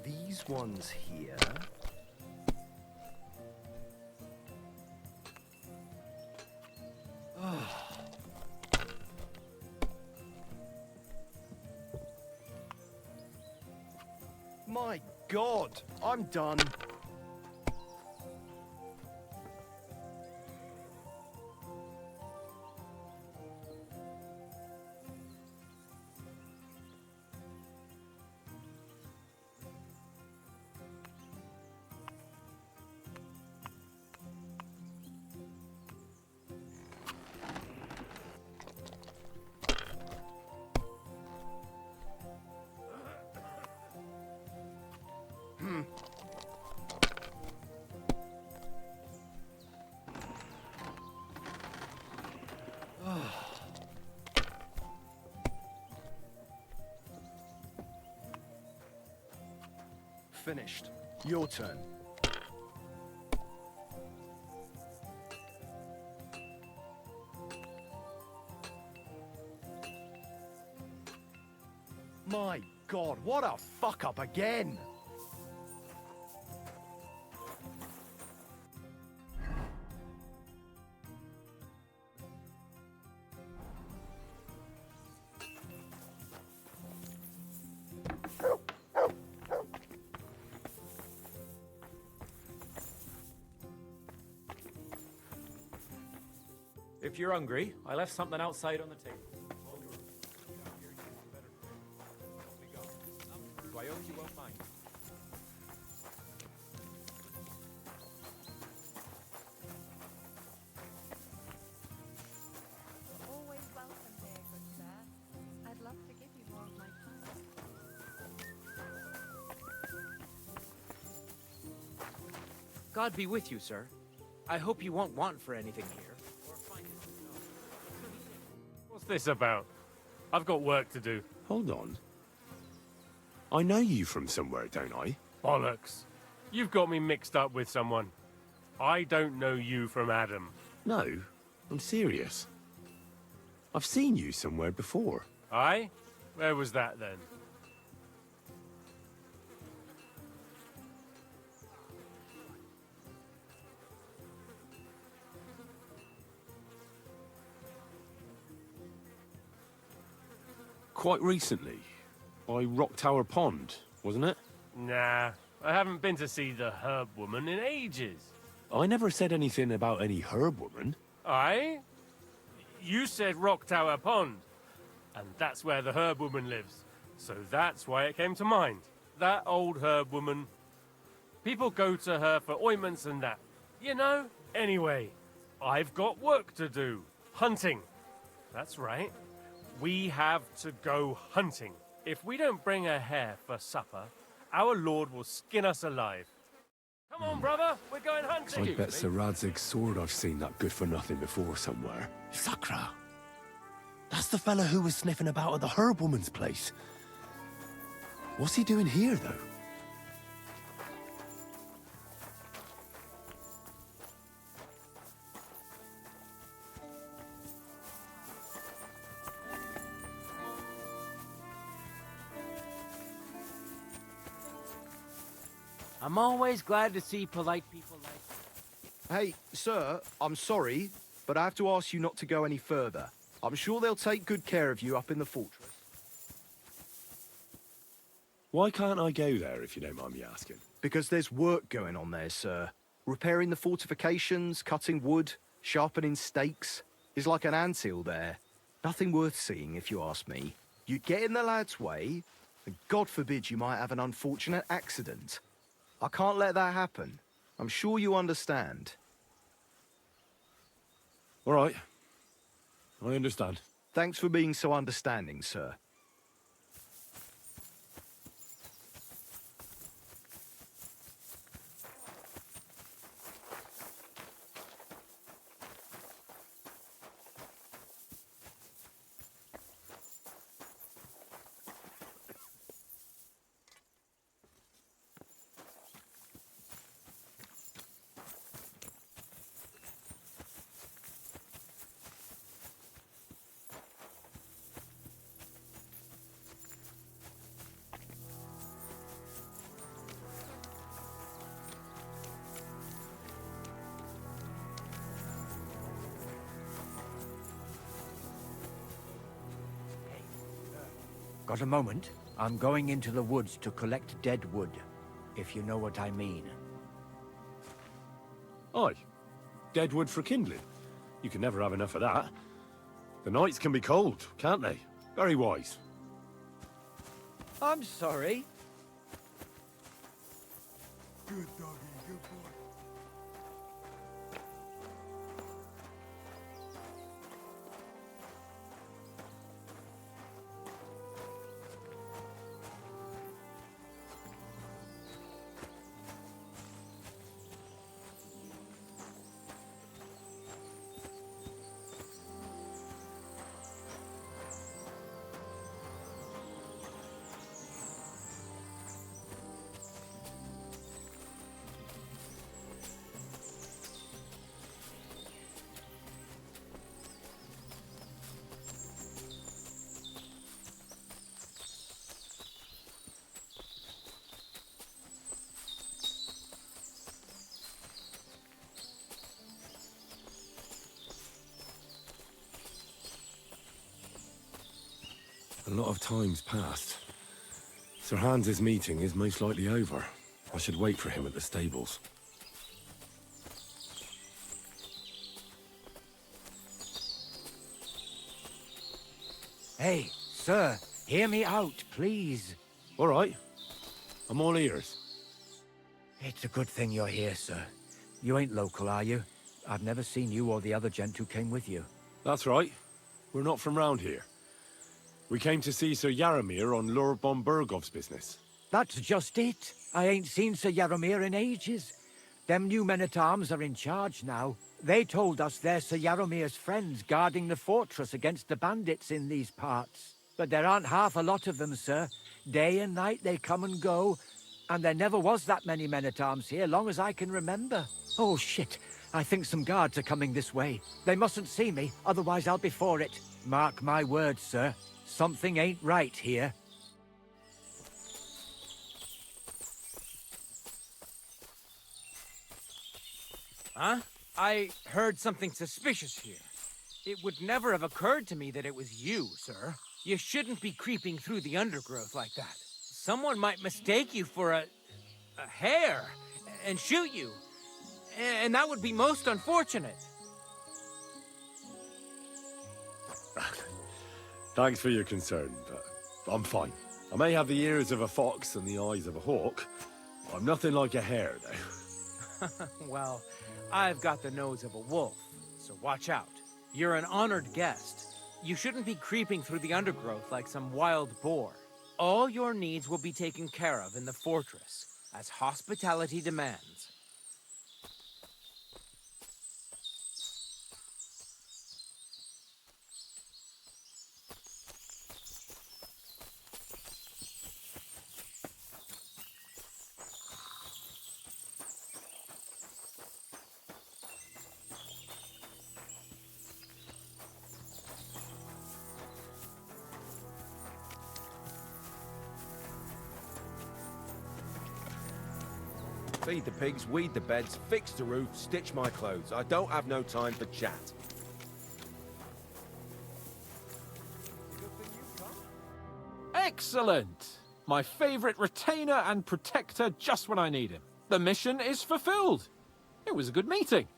These ones here. My God, I'm done. Finished. Your turn. My God, what a fuck up again! If you're hungry, I left something outside on the table. I hope you won't mind. Always welcome here, good sir. I'd love to give you more of my time. God be with you, sir. I hope you won't want for anything here. What's this about? I've got work to do. Hold on. I know you from somewhere, don't I? Bollocks. You've got me mixed up with someone. I don't know you from Adam. No, I'm serious. I've seen you somewhere before. Aye? Where was that then? Quite recently. By Rock Tower Pond, wasn't it? Nah, I haven't been to see the herb woman in ages. I never said anything about any herb woman. Aye? You said Rock Tower Pond, and that's where the herb woman lives. So that's why it came to mind. That old herb woman. People go to her for ointments and that. You know? Anyway, I've got work to do. Hunting. That's right. We have to go hunting. If we don't bring a hare for supper, our lord will skin us alive. Come on, brother, we're going hunting. I bet Sir Radzig's sword I've seen that good for nothing before somewhere. Sakra. That's the fella who was sniffing about at the herb woman's place. What's he doing here, though? I'm always glad to see polite people like you. Hey, sir, I'm sorry, but I have to ask you not to go any further. I'm sure they'll take good care of you up in the fortress. Why can't I go there, if you don't mind me asking? Because there's work going on there, sir. Repairing the fortifications, cutting wood, sharpening stakes. Is like an anthill there. Nothing worth seeing, if you ask me. You get in the lad's way, and God forbid you might have an unfortunate accident. I can't let that happen. I'm sure you understand. All right. I understand. Thanks for being so understanding, sir. Got a moment? I'm going into the woods to collect dead wood, if you know what I mean. Aye. Dead wood for kindling. You can never have enough of that. The nights can be cold, can't they? Very wise. I'm sorry. Good doggy, good boy. A lot of time's passed. Sir Hans's meeting is most likely over. I should wait for him at the stables. Hey, sir, hear me out, please. All right. I'm all ears. It's a good thing you're here, sir. You ain't local, are you? I've never seen you or the other gent who came with you. That's right. We're not from round here. We came to see Sir Yaramir on Lord Bombergov's business. That's just it. I ain't seen Sir Yaromir in ages. Them new men-at-arms are in charge now. They told us they're Sir Yaromir's friends guarding the fortress against the bandits in these parts. But there aren't half a lot of them, sir. Day and night they come and go. And there never was that many men-at-arms here, long as I can remember. Oh, shit. I think some guards are coming this way. They mustn't see me, otherwise I'll be for it. Mark my words, sir. Something ain't right here. Huh? I heard something suspicious here. It would never have occurred to me that it was you, sir. You shouldn't be creeping through the undergrowth like that. Someone might mistake you for a hare and shoot you. And that would be most unfortunate. Thanks for your concern, but I'm fine. I may have the ears of a fox and the eyes of a hawk. I'm nothing like a hare, though. Well, I've got the nose of a wolf, so watch out. You're an honored guest. You shouldn't be creeping through the undergrowth like some wild boar. All your needs will be taken care of in the fortress, as hospitality demands. Feed the pigs, weed the beds, fix the roof, stitch my clothes. I don't have no time for chat. Excellent! My favorite retainer and protector just when I need him. The mission is fulfilled. It was a good meeting.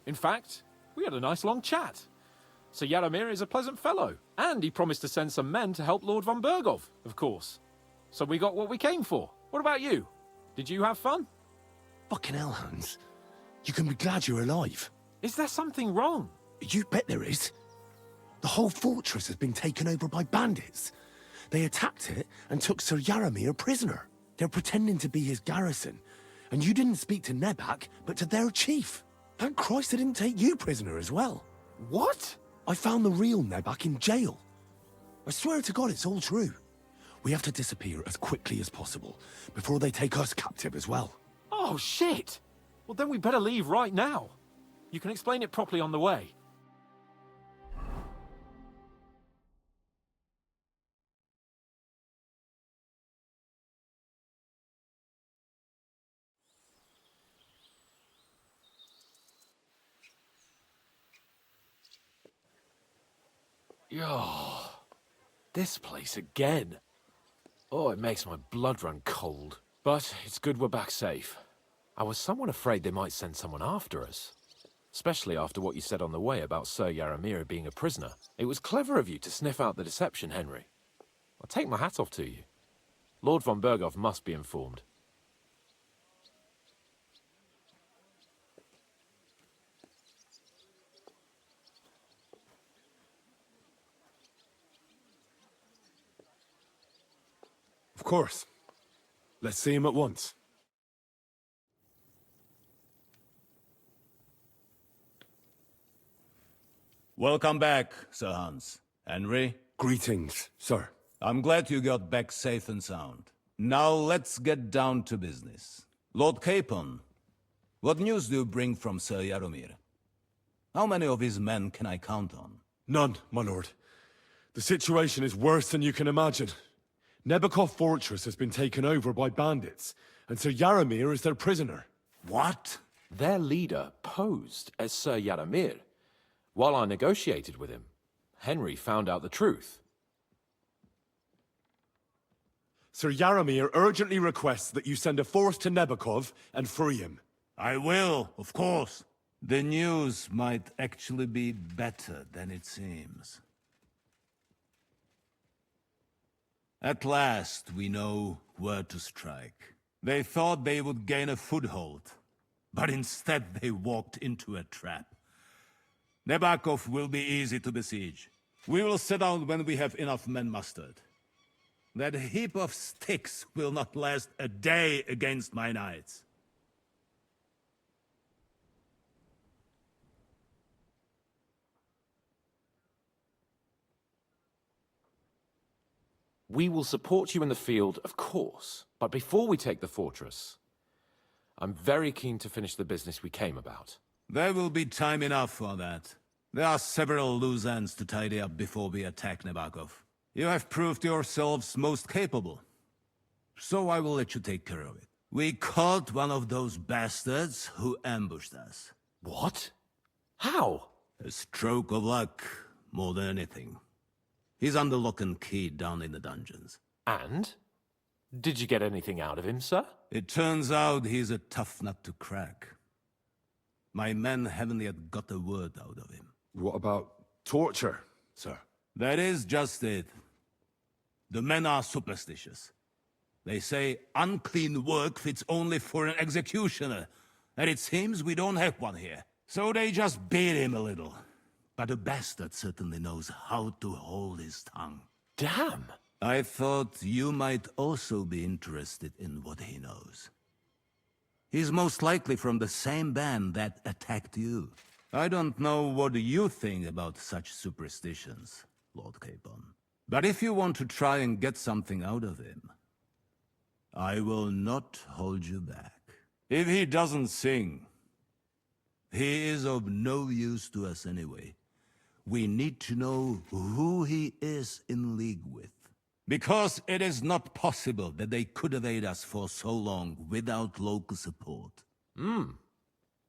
In fact, we had a nice long chat. Sir Yaramir is a pleasant fellow, and he promised to send some men to help Lord von Bergov, of course. So we got what we came for. What about you? Did you have fun? Fucking hell, Hans. You can be glad you're alive. Is there something wrong? You bet there is. The whole fortress has been taken over by bandits. They attacked it and took Sir Yaramir prisoner. They're pretending to be his garrison. And you didn't speak to Nebak, but to their chief. Thank Christ they didn't take you prisoner as well. What? I found the real Nebak in jail. I swear to God it's all true. We have to disappear as quickly as possible, before they take us captive as well. Oh, shit! Well, then we better leave right now. You can explain it properly on the way. Oh, this place again. Oh, it makes my blood run cold. But it's good we're back safe. I was somewhat afraid they might send someone after us. Especially after what you said on the way about Sir Yaramir being a prisoner. It was clever of you to sniff out the deception, Henry. I'll take my hat off to you. Lord von Bergov must be informed. Of course. Let's see him at once. Welcome back, Sir Hans. Henry? Greetings, sir. I'm glad you got back safe and sound. Now let's get down to business. Lord Capon, what news do you bring from Sir Yaramir? How many of his men can I count on? None, my lord. The situation is worse than you can imagine. Nebakov Fortress has been taken over by bandits, and Sir Yaramir is their prisoner. What? Their leader posed as Sir Yaramir. While I negotiated with him, Henry found out the truth. Sir Yaramir urgently requests that you send a force to Nebakov and free him. I will, of course. The news might actually be better than it seems. At last, we know where to strike. They thought they would gain a foothold, but instead they walked into a trap. Nebakov will be easy to besiege. We will set out when we have enough men mustered. That heap of sticks will not last a day against my knights. We will support you in the field, of course. But before we take the fortress, I'm very keen to finish the business we came about. There will be time enough for that. There are several loose ends to tidy up before we attack Nebakov. You have proved yourselves most capable. So I will let you take care of it. We caught one of those bastards who ambushed us. What? How? A stroke of luck, more than anything. He's under lock and key down in the dungeons. And? Did you get anything out of him, sir? It turns out he's a tough nut to crack. My men haven't yet got a word out of him. What about torture, sir? That is just it. The men are superstitious. They say unclean work fits only for an executioner, and it seems we don't have one here. So they just beat him a little. But the bastard certainly knows how to hold his tongue. Damn! I thought you might also be interested in what he knows. He's most likely from the same band that attacked you. I don't know what you think about such superstitions, Lord Capon. But if you want to try and get something out of him, I will not hold you back. If he doesn't sing, he is of no use to us anyway. We need to know who he is in league with. Because it is not possible that they could evade us for so long without local support.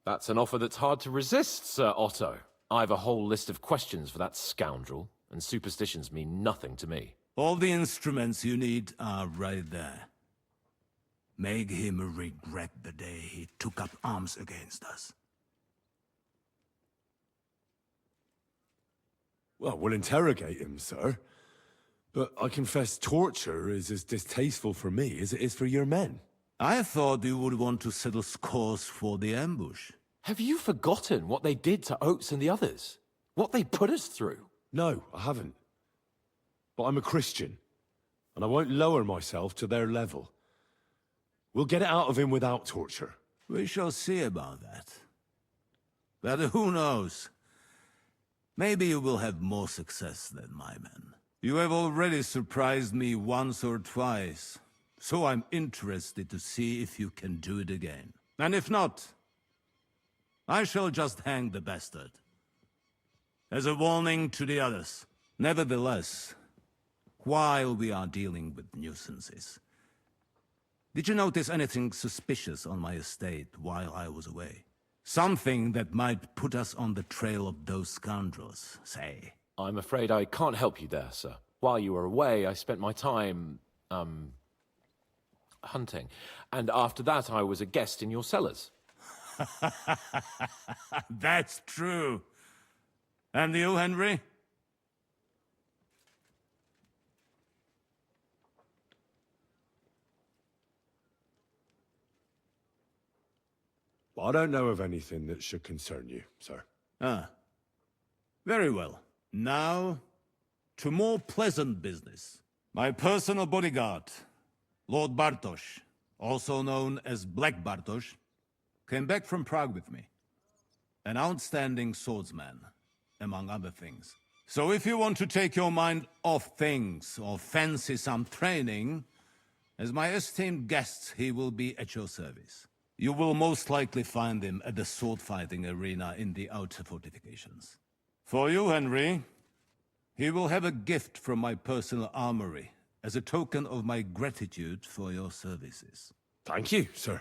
That's an offer that's hard to resist, Sir Otto. I've a whole list of questions for that scoundrel, and superstitions mean nothing to me. All the instruments you need are right there. Make him regret the day he took up arms against us. Well, we'll interrogate him, sir. But I confess torture is as distasteful for me as it is for your men. I thought you would want to settle scores for the ambush. Have you forgotten what they did to Oates and the others? What they put us through? No, I haven't. But I'm a Christian, and I won't lower myself to their level. We'll get it out of him without torture. We shall see about that. But who knows? Maybe you will have more success than my men. You have already surprised me once or twice, so I'm interested to see if you can do it again. And if not, I shall just hang the bastard. As a warning to the others. Nevertheless, while we are dealing with nuisances, did you notice anything suspicious on my estate while I was away? Something that might put us on the trail of those scoundrels, say. I'm afraid I can't help you there, sir. While you were away, I spent my time, hunting. And after that, I was a guest in your cellars. That's true. And you, Henry? I don't know of anything that should concern you, sir. Ah. Very well. Now, to more pleasant business. My personal bodyguard, Lord Bartosz, also known as Black Bartosz, came back from Prague with me. An outstanding swordsman, among other things. So if you want to take your mind off things or fancy some training, as my esteemed guest, he will be at your service. You will most likely find him at the sword-fighting arena in the outer fortifications. For you, Henry, he will have a gift from my personal armory as a token of my gratitude for your services. Thank you, sir.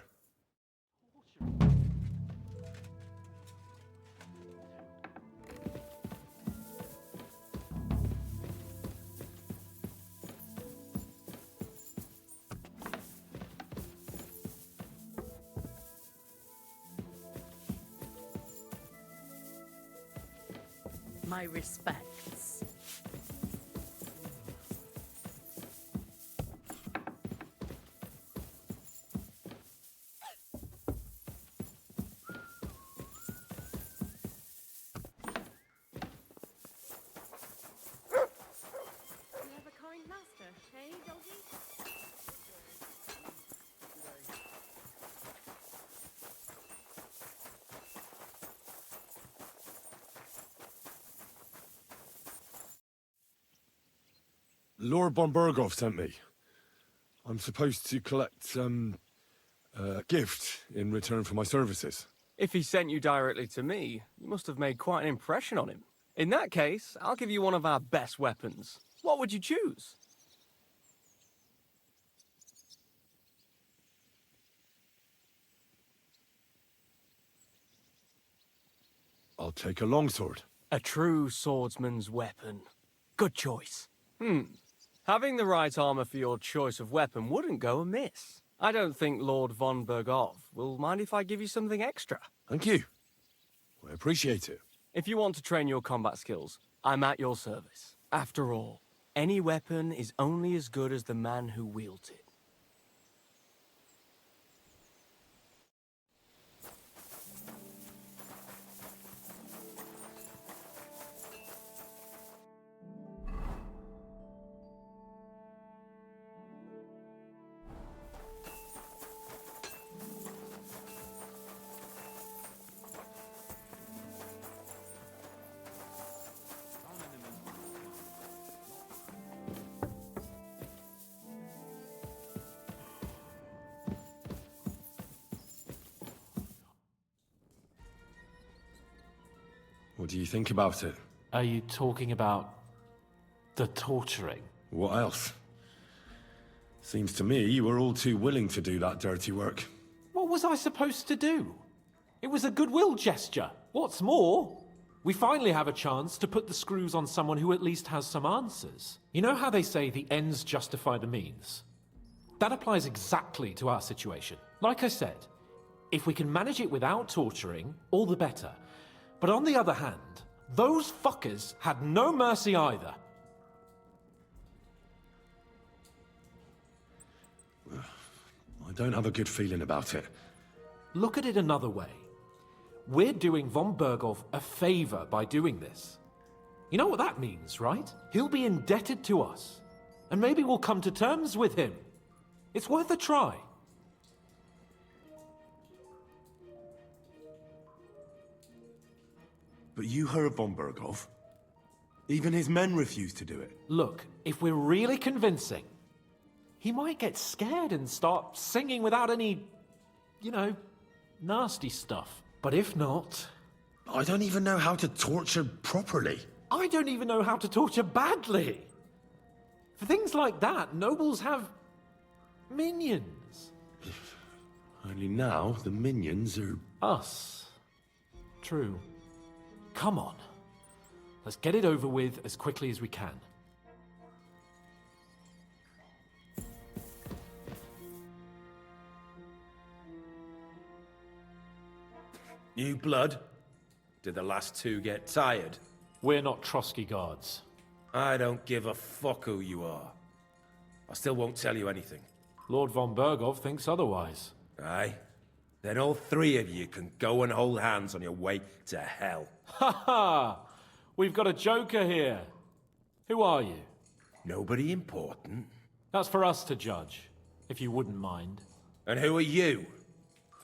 My respects. Lord von Berghoff sent me. I'm supposed to collect, a gift in return for my services. If he sent you directly to me, you must have made quite an impression on him. In that case, I'll give you one of our best weapons. What would you choose? I'll take a longsword. A true swordsman's weapon. Good choice. Having the right armor for your choice of weapon wouldn't go amiss. I don't think Lord von Berghoff will mind if I give you something extra. Thank you. I appreciate it. If you want to train your combat skills, I'm at your service. After all, any weapon is only as good as the man who wields it. What do you think about it? Are you talking about the torturing? What else? Seems to me you were all too willing to do that dirty work. What was I supposed to do? It was a goodwill gesture. What's more, we finally have a chance to put the screws on someone who at least has some answers. You know how they say the ends justify the means? That applies exactly to our situation. Like I said, if we can manage it without torturing, all the better. But on the other hand, Those fuckers had no mercy either. I don't have a good feeling about it. Look at it another way. We're doing von Berghoff a favor by doing this. You know what that means, right? He'll be indebted to us. And maybe we'll come to terms with him. It's worth a try. But you heard von Berghoff. Even his men refused to do it. Look, if we're really convincing, he might get scared and start singing without any, you know, nasty stuff. But if not... I don't even know how to torture properly. I don't even know how to torture badly. For things like that, nobles have minions. Only now, the minions are... Us. True. Come on. Let's get it over with as quickly as we can. New blood? Did the last two get tired? We're not Trotsky guards. I don't give a fuck who you are. I still won't tell you anything. Lord von Berghoff thinks otherwise. Aye? Then all three of you can go and hold hands on your way to hell. Ha ha! We've got a joker here. Who are you? Nobody important. That's for us to judge, if you wouldn't mind. And who are you,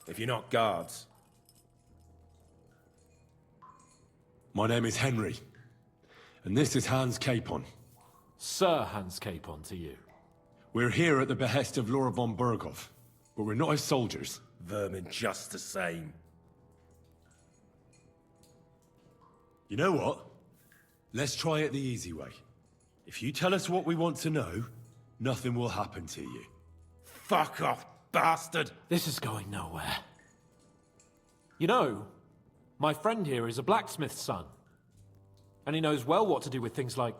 if you're not guards? My name is Henry. And this is Hans Capon. Sir Hans Capon to you. We're here at the behest of Lord von Berghoff, but we're not his soldiers. Vermin just the same. You know what? Let's try it the easy way. If you tell us what we want to know, nothing will happen to you. Fuck off, bastard! This is going nowhere. You know, my friend here is a blacksmith's son. And he knows well what to do with things like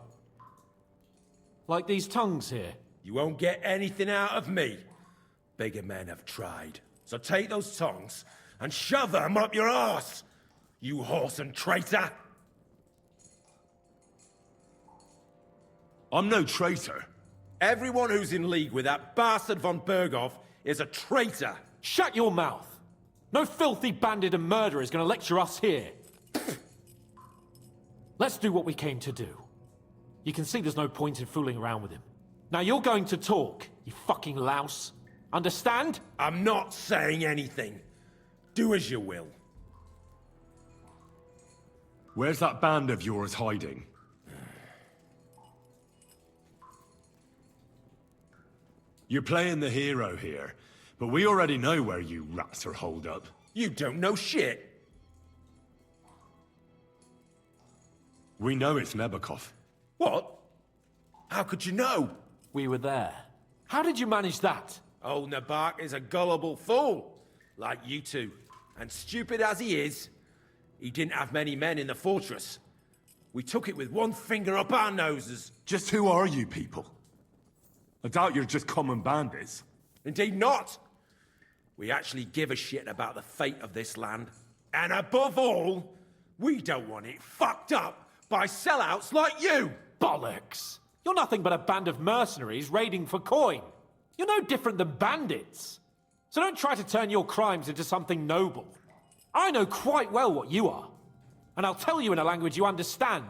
these tongues here. You won't get anything out of me. Bigger men have tried. So take those tongs and shove them up your arse, you whoreson traitor! I'm no traitor. Everyone who's in league with that bastard von Berghoff is a traitor! Shut your mouth! No filthy bandit and murderer is going to lecture us here. Let's do what we came to do. You can see there's no point in fooling around with him. Now you're going to talk, you fucking louse. Understand? I'm not saying anything. Do as you will. Where's that band of yours hiding? You're playing the hero here, but we already know where you rats are holed up. You don't know shit. We know it's Nebakov. What? How could you know? We were there. How did you manage that? Old Nabak is a gullible fool, like you two. And stupid as he is, he didn't have many men in the fortress. We took it with one finger up our noses. Just who are you people? I doubt you're just common bandits. Indeed not. We actually give a shit about the fate of this land. And above all, we don't want it fucked up by sellouts like you! Bollocks! You're nothing but a band of mercenaries raiding for coin. You're no different than bandits. So don't try to turn your crimes into something noble. I know quite well what you are. And I'll tell you in a language you understand.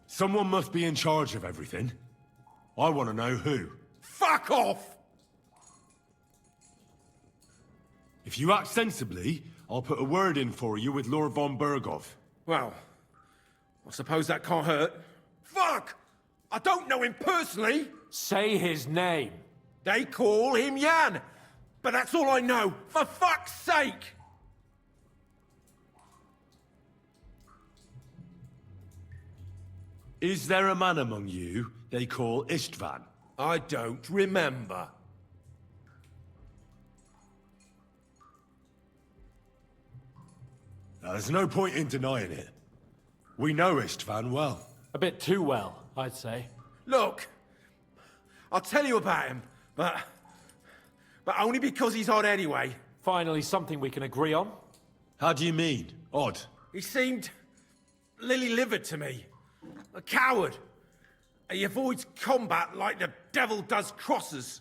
Someone must be in charge of everything. I want to know who. Fuck off! If you act sensibly, I'll put a word in for you with Lord von Berghoff. Well, I suppose that can't hurt. Fuck! I don't know him personally! Say his name. They call him Jan, but that's all I know, for fuck's sake! Is there a man among you they call Istvan? I don't remember. There's no point in denying it. We know Istvan well. A bit too well, I'd say. Look, I'll tell you about him, but only because he's odd anyway. Finally something we can agree on. How do you mean? Odd? He seemed lily-livered to me. A coward. He avoids combat like the devil does crosses.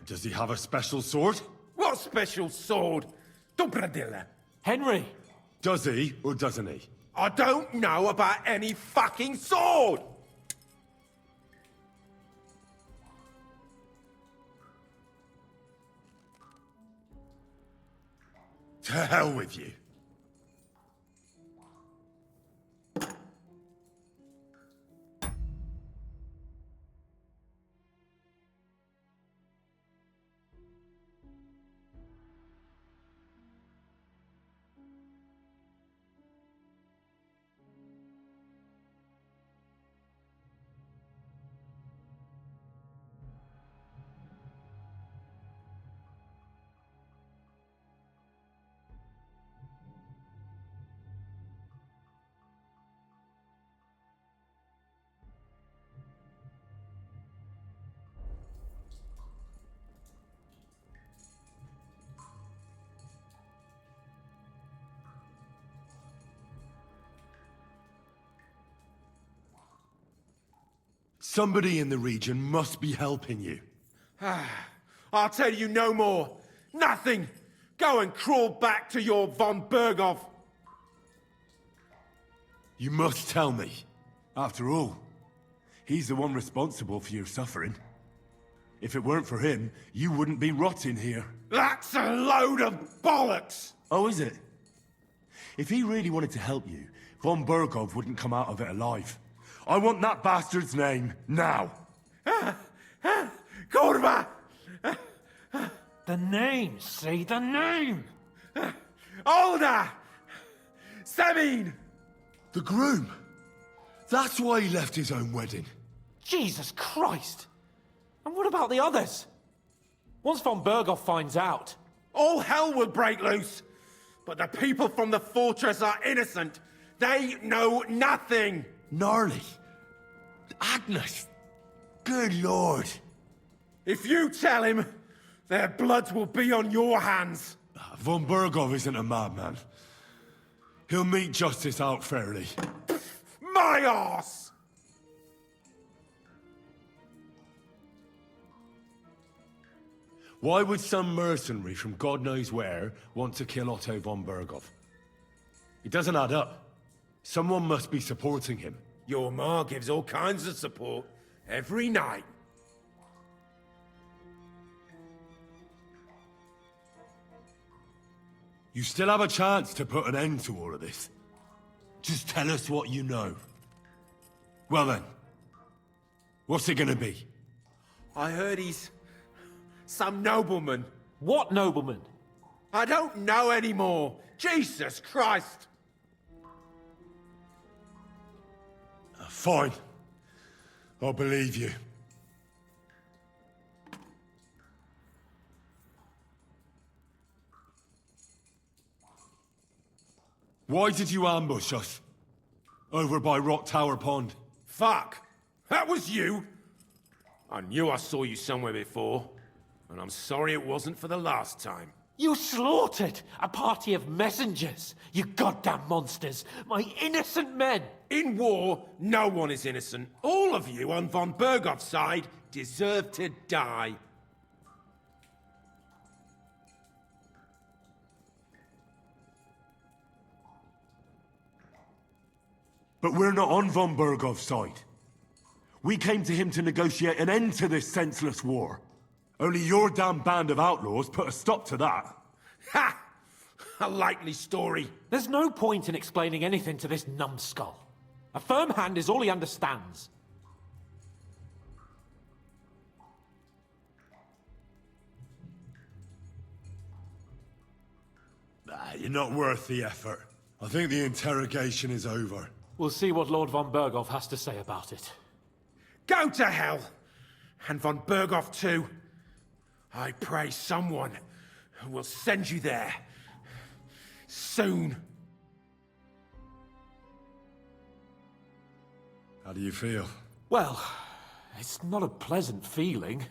Does he have a special sword? What special sword? Dobradilla. Henry! Does he, or doesn't he? I don't know about any fucking sword! To hell with you. Somebody in the region must be helping you. I'll tell you no more. Nothing. Go and crawl back to your von Berghoff. You must tell me. After all, he's the one responsible for your suffering. If it weren't for him, you wouldn't be rotting here. That's a load of bollocks! Oh, is it? If he really wanted to help you, von Berghoff wouldn't come out of it alive. I want that bastard's name, now! Kurva! The name! Say the name! Older! Sabine! The groom! That's why he left his own wedding. Jesus Christ! And what about the others? Once von Berghoff finds out... All hell will break loose! But the people from the fortress are innocent! They know nothing! Gnarly. Agnes. Good lord. If you tell him, their blood will be on your hands. Von Berghoff isn't a madman. He'll meet justice out fairly. My arse! Why would some mercenary from God knows where want to kill Otto von Berghoff? It doesn't add up. Someone must be supporting him. Your ma gives all kinds of support every night. You still have a chance to put an end to all of this. Just tell us what you know. Well then, what's it gonna be? I heard he's some nobleman. What nobleman? I don't know anymore. Jesus Christ! Fine. I'll believe you. Why did you ambush us? Over by Rock Tower Pond. Fuck! That was you! I knew I saw you somewhere before, and I'm sorry it wasn't for the last time. You slaughtered a party of messengers, you goddamn monsters, my innocent men! In war, no one is innocent. All of you on von Berghoff's side deserve to die. But we're not on von Berghoff's side. We came to him to negotiate an end to this senseless war. Only your damn band of outlaws put a stop to that. Ha! A likely story. There's no point in explaining anything to this numbskull. A firm hand is all he understands. You're not worth the effort. I think the interrogation is over. We'll see what Lord von Berghoff has to say about it. Go to hell! And von Berghoff too. I pray someone will send you there. Soon. How do you feel? Well, it's not a pleasant feeling.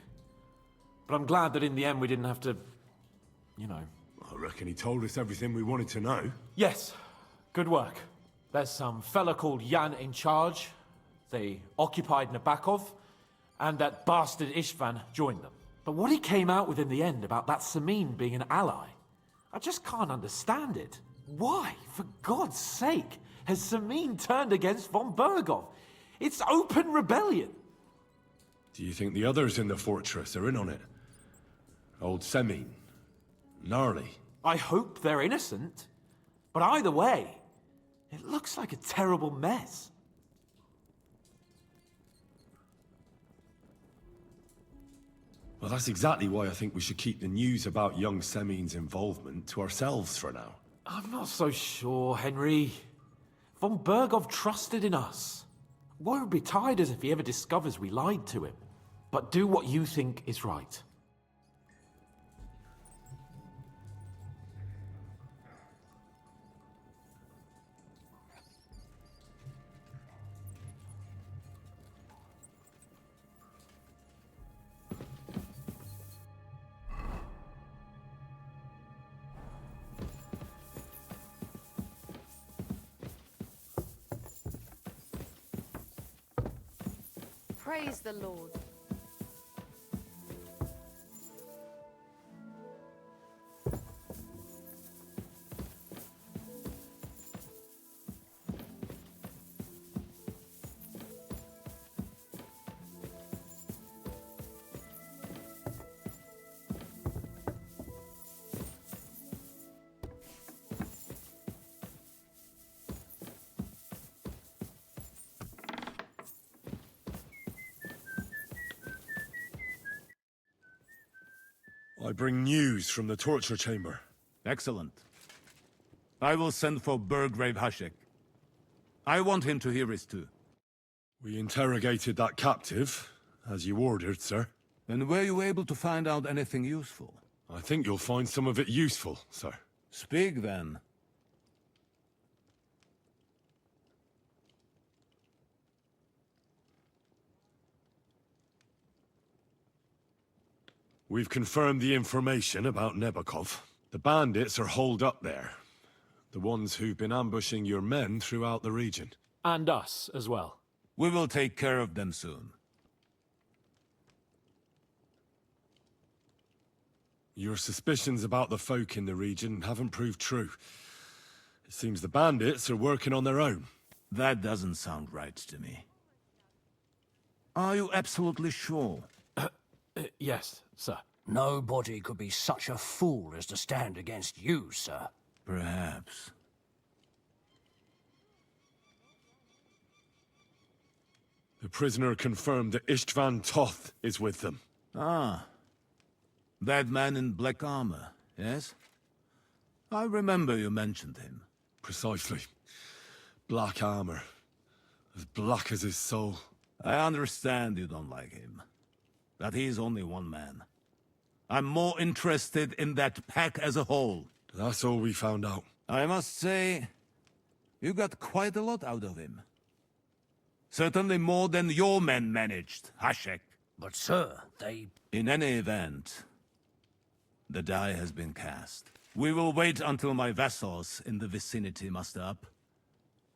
But I'm glad that in the end we didn't have to, you know. I reckon he told us everything we wanted to know. Yes, good work. There's some fella called Jan in charge. They occupied Nabokov, and that bastard Istvan joined them. But what he came out with in the end about that Samin being an ally, I just can't understand it. Why, for God's sake, has Samin turned against von Bergov? It's open rebellion. Do you think the others in the fortress are in on it? Old Semin? Gnarly? I hope they're innocent. But either way, it looks like a terrible mess. Well, that's exactly why I think we should keep the news about young Semin's involvement to ourselves for now. I'm not so sure, Henry. Von Bergov trusted in us. Woe betide us if he ever discovers we lied to him. But do what you think is right. Praise the Lord. I bring news from the torture chamber. Excellent. I will send for Burgrave Hashek. I want him to hear it too. We interrogated that captive, as you ordered, sir. And were you able to find out anything useful? I think you'll find some of it useful, sir. Speak then. We've confirmed the information about Nabokov. The bandits are holed up there. The ones who've been ambushing your men throughout the region. And us as well. We will take care of them soon. Your suspicions about the folk in the region haven't proved true. It seems the bandits are working on their own. That doesn't sound right to me. Are you absolutely sure? Yes, sir. Nobody could be such a fool as to stand against you, sir. Perhaps. The prisoner confirmed that Istvan Toth is with them. Ah. That man in black armor, yes? I remember you mentioned him. Precisely. Black armor. As black as his soul. I understand you don't like him. But he's only one man. I'm more interested in that pack as a whole. That's all we found out. I must say, you got quite a lot out of him. Certainly more than your men managed, Hashek. But sir, they... In any event, the die has been cast. We will wait until my vassals in the vicinity muster up,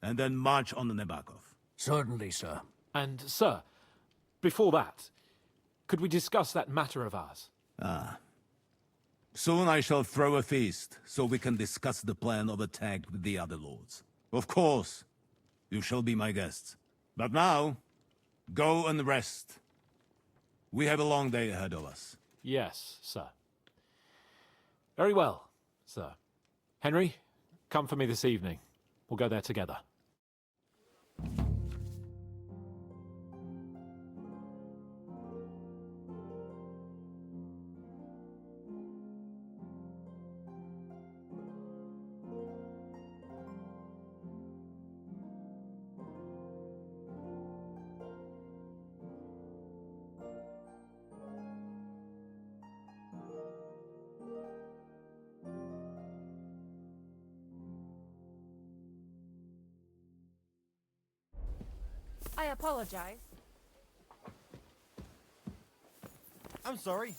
and then march on the Nabokov. Certainly, sir. And, sir, before that, could we discuss that matter of ours? Ah. Soon I shall throw a feast, so we can discuss the plan of attack with the other lords. Of course, you shall be my guests. But now, go and rest. We have a long day ahead of us. Yes, sir. Very well, sir. Henry, come for me this evening. We'll go there together. I apologize. I'm sorry.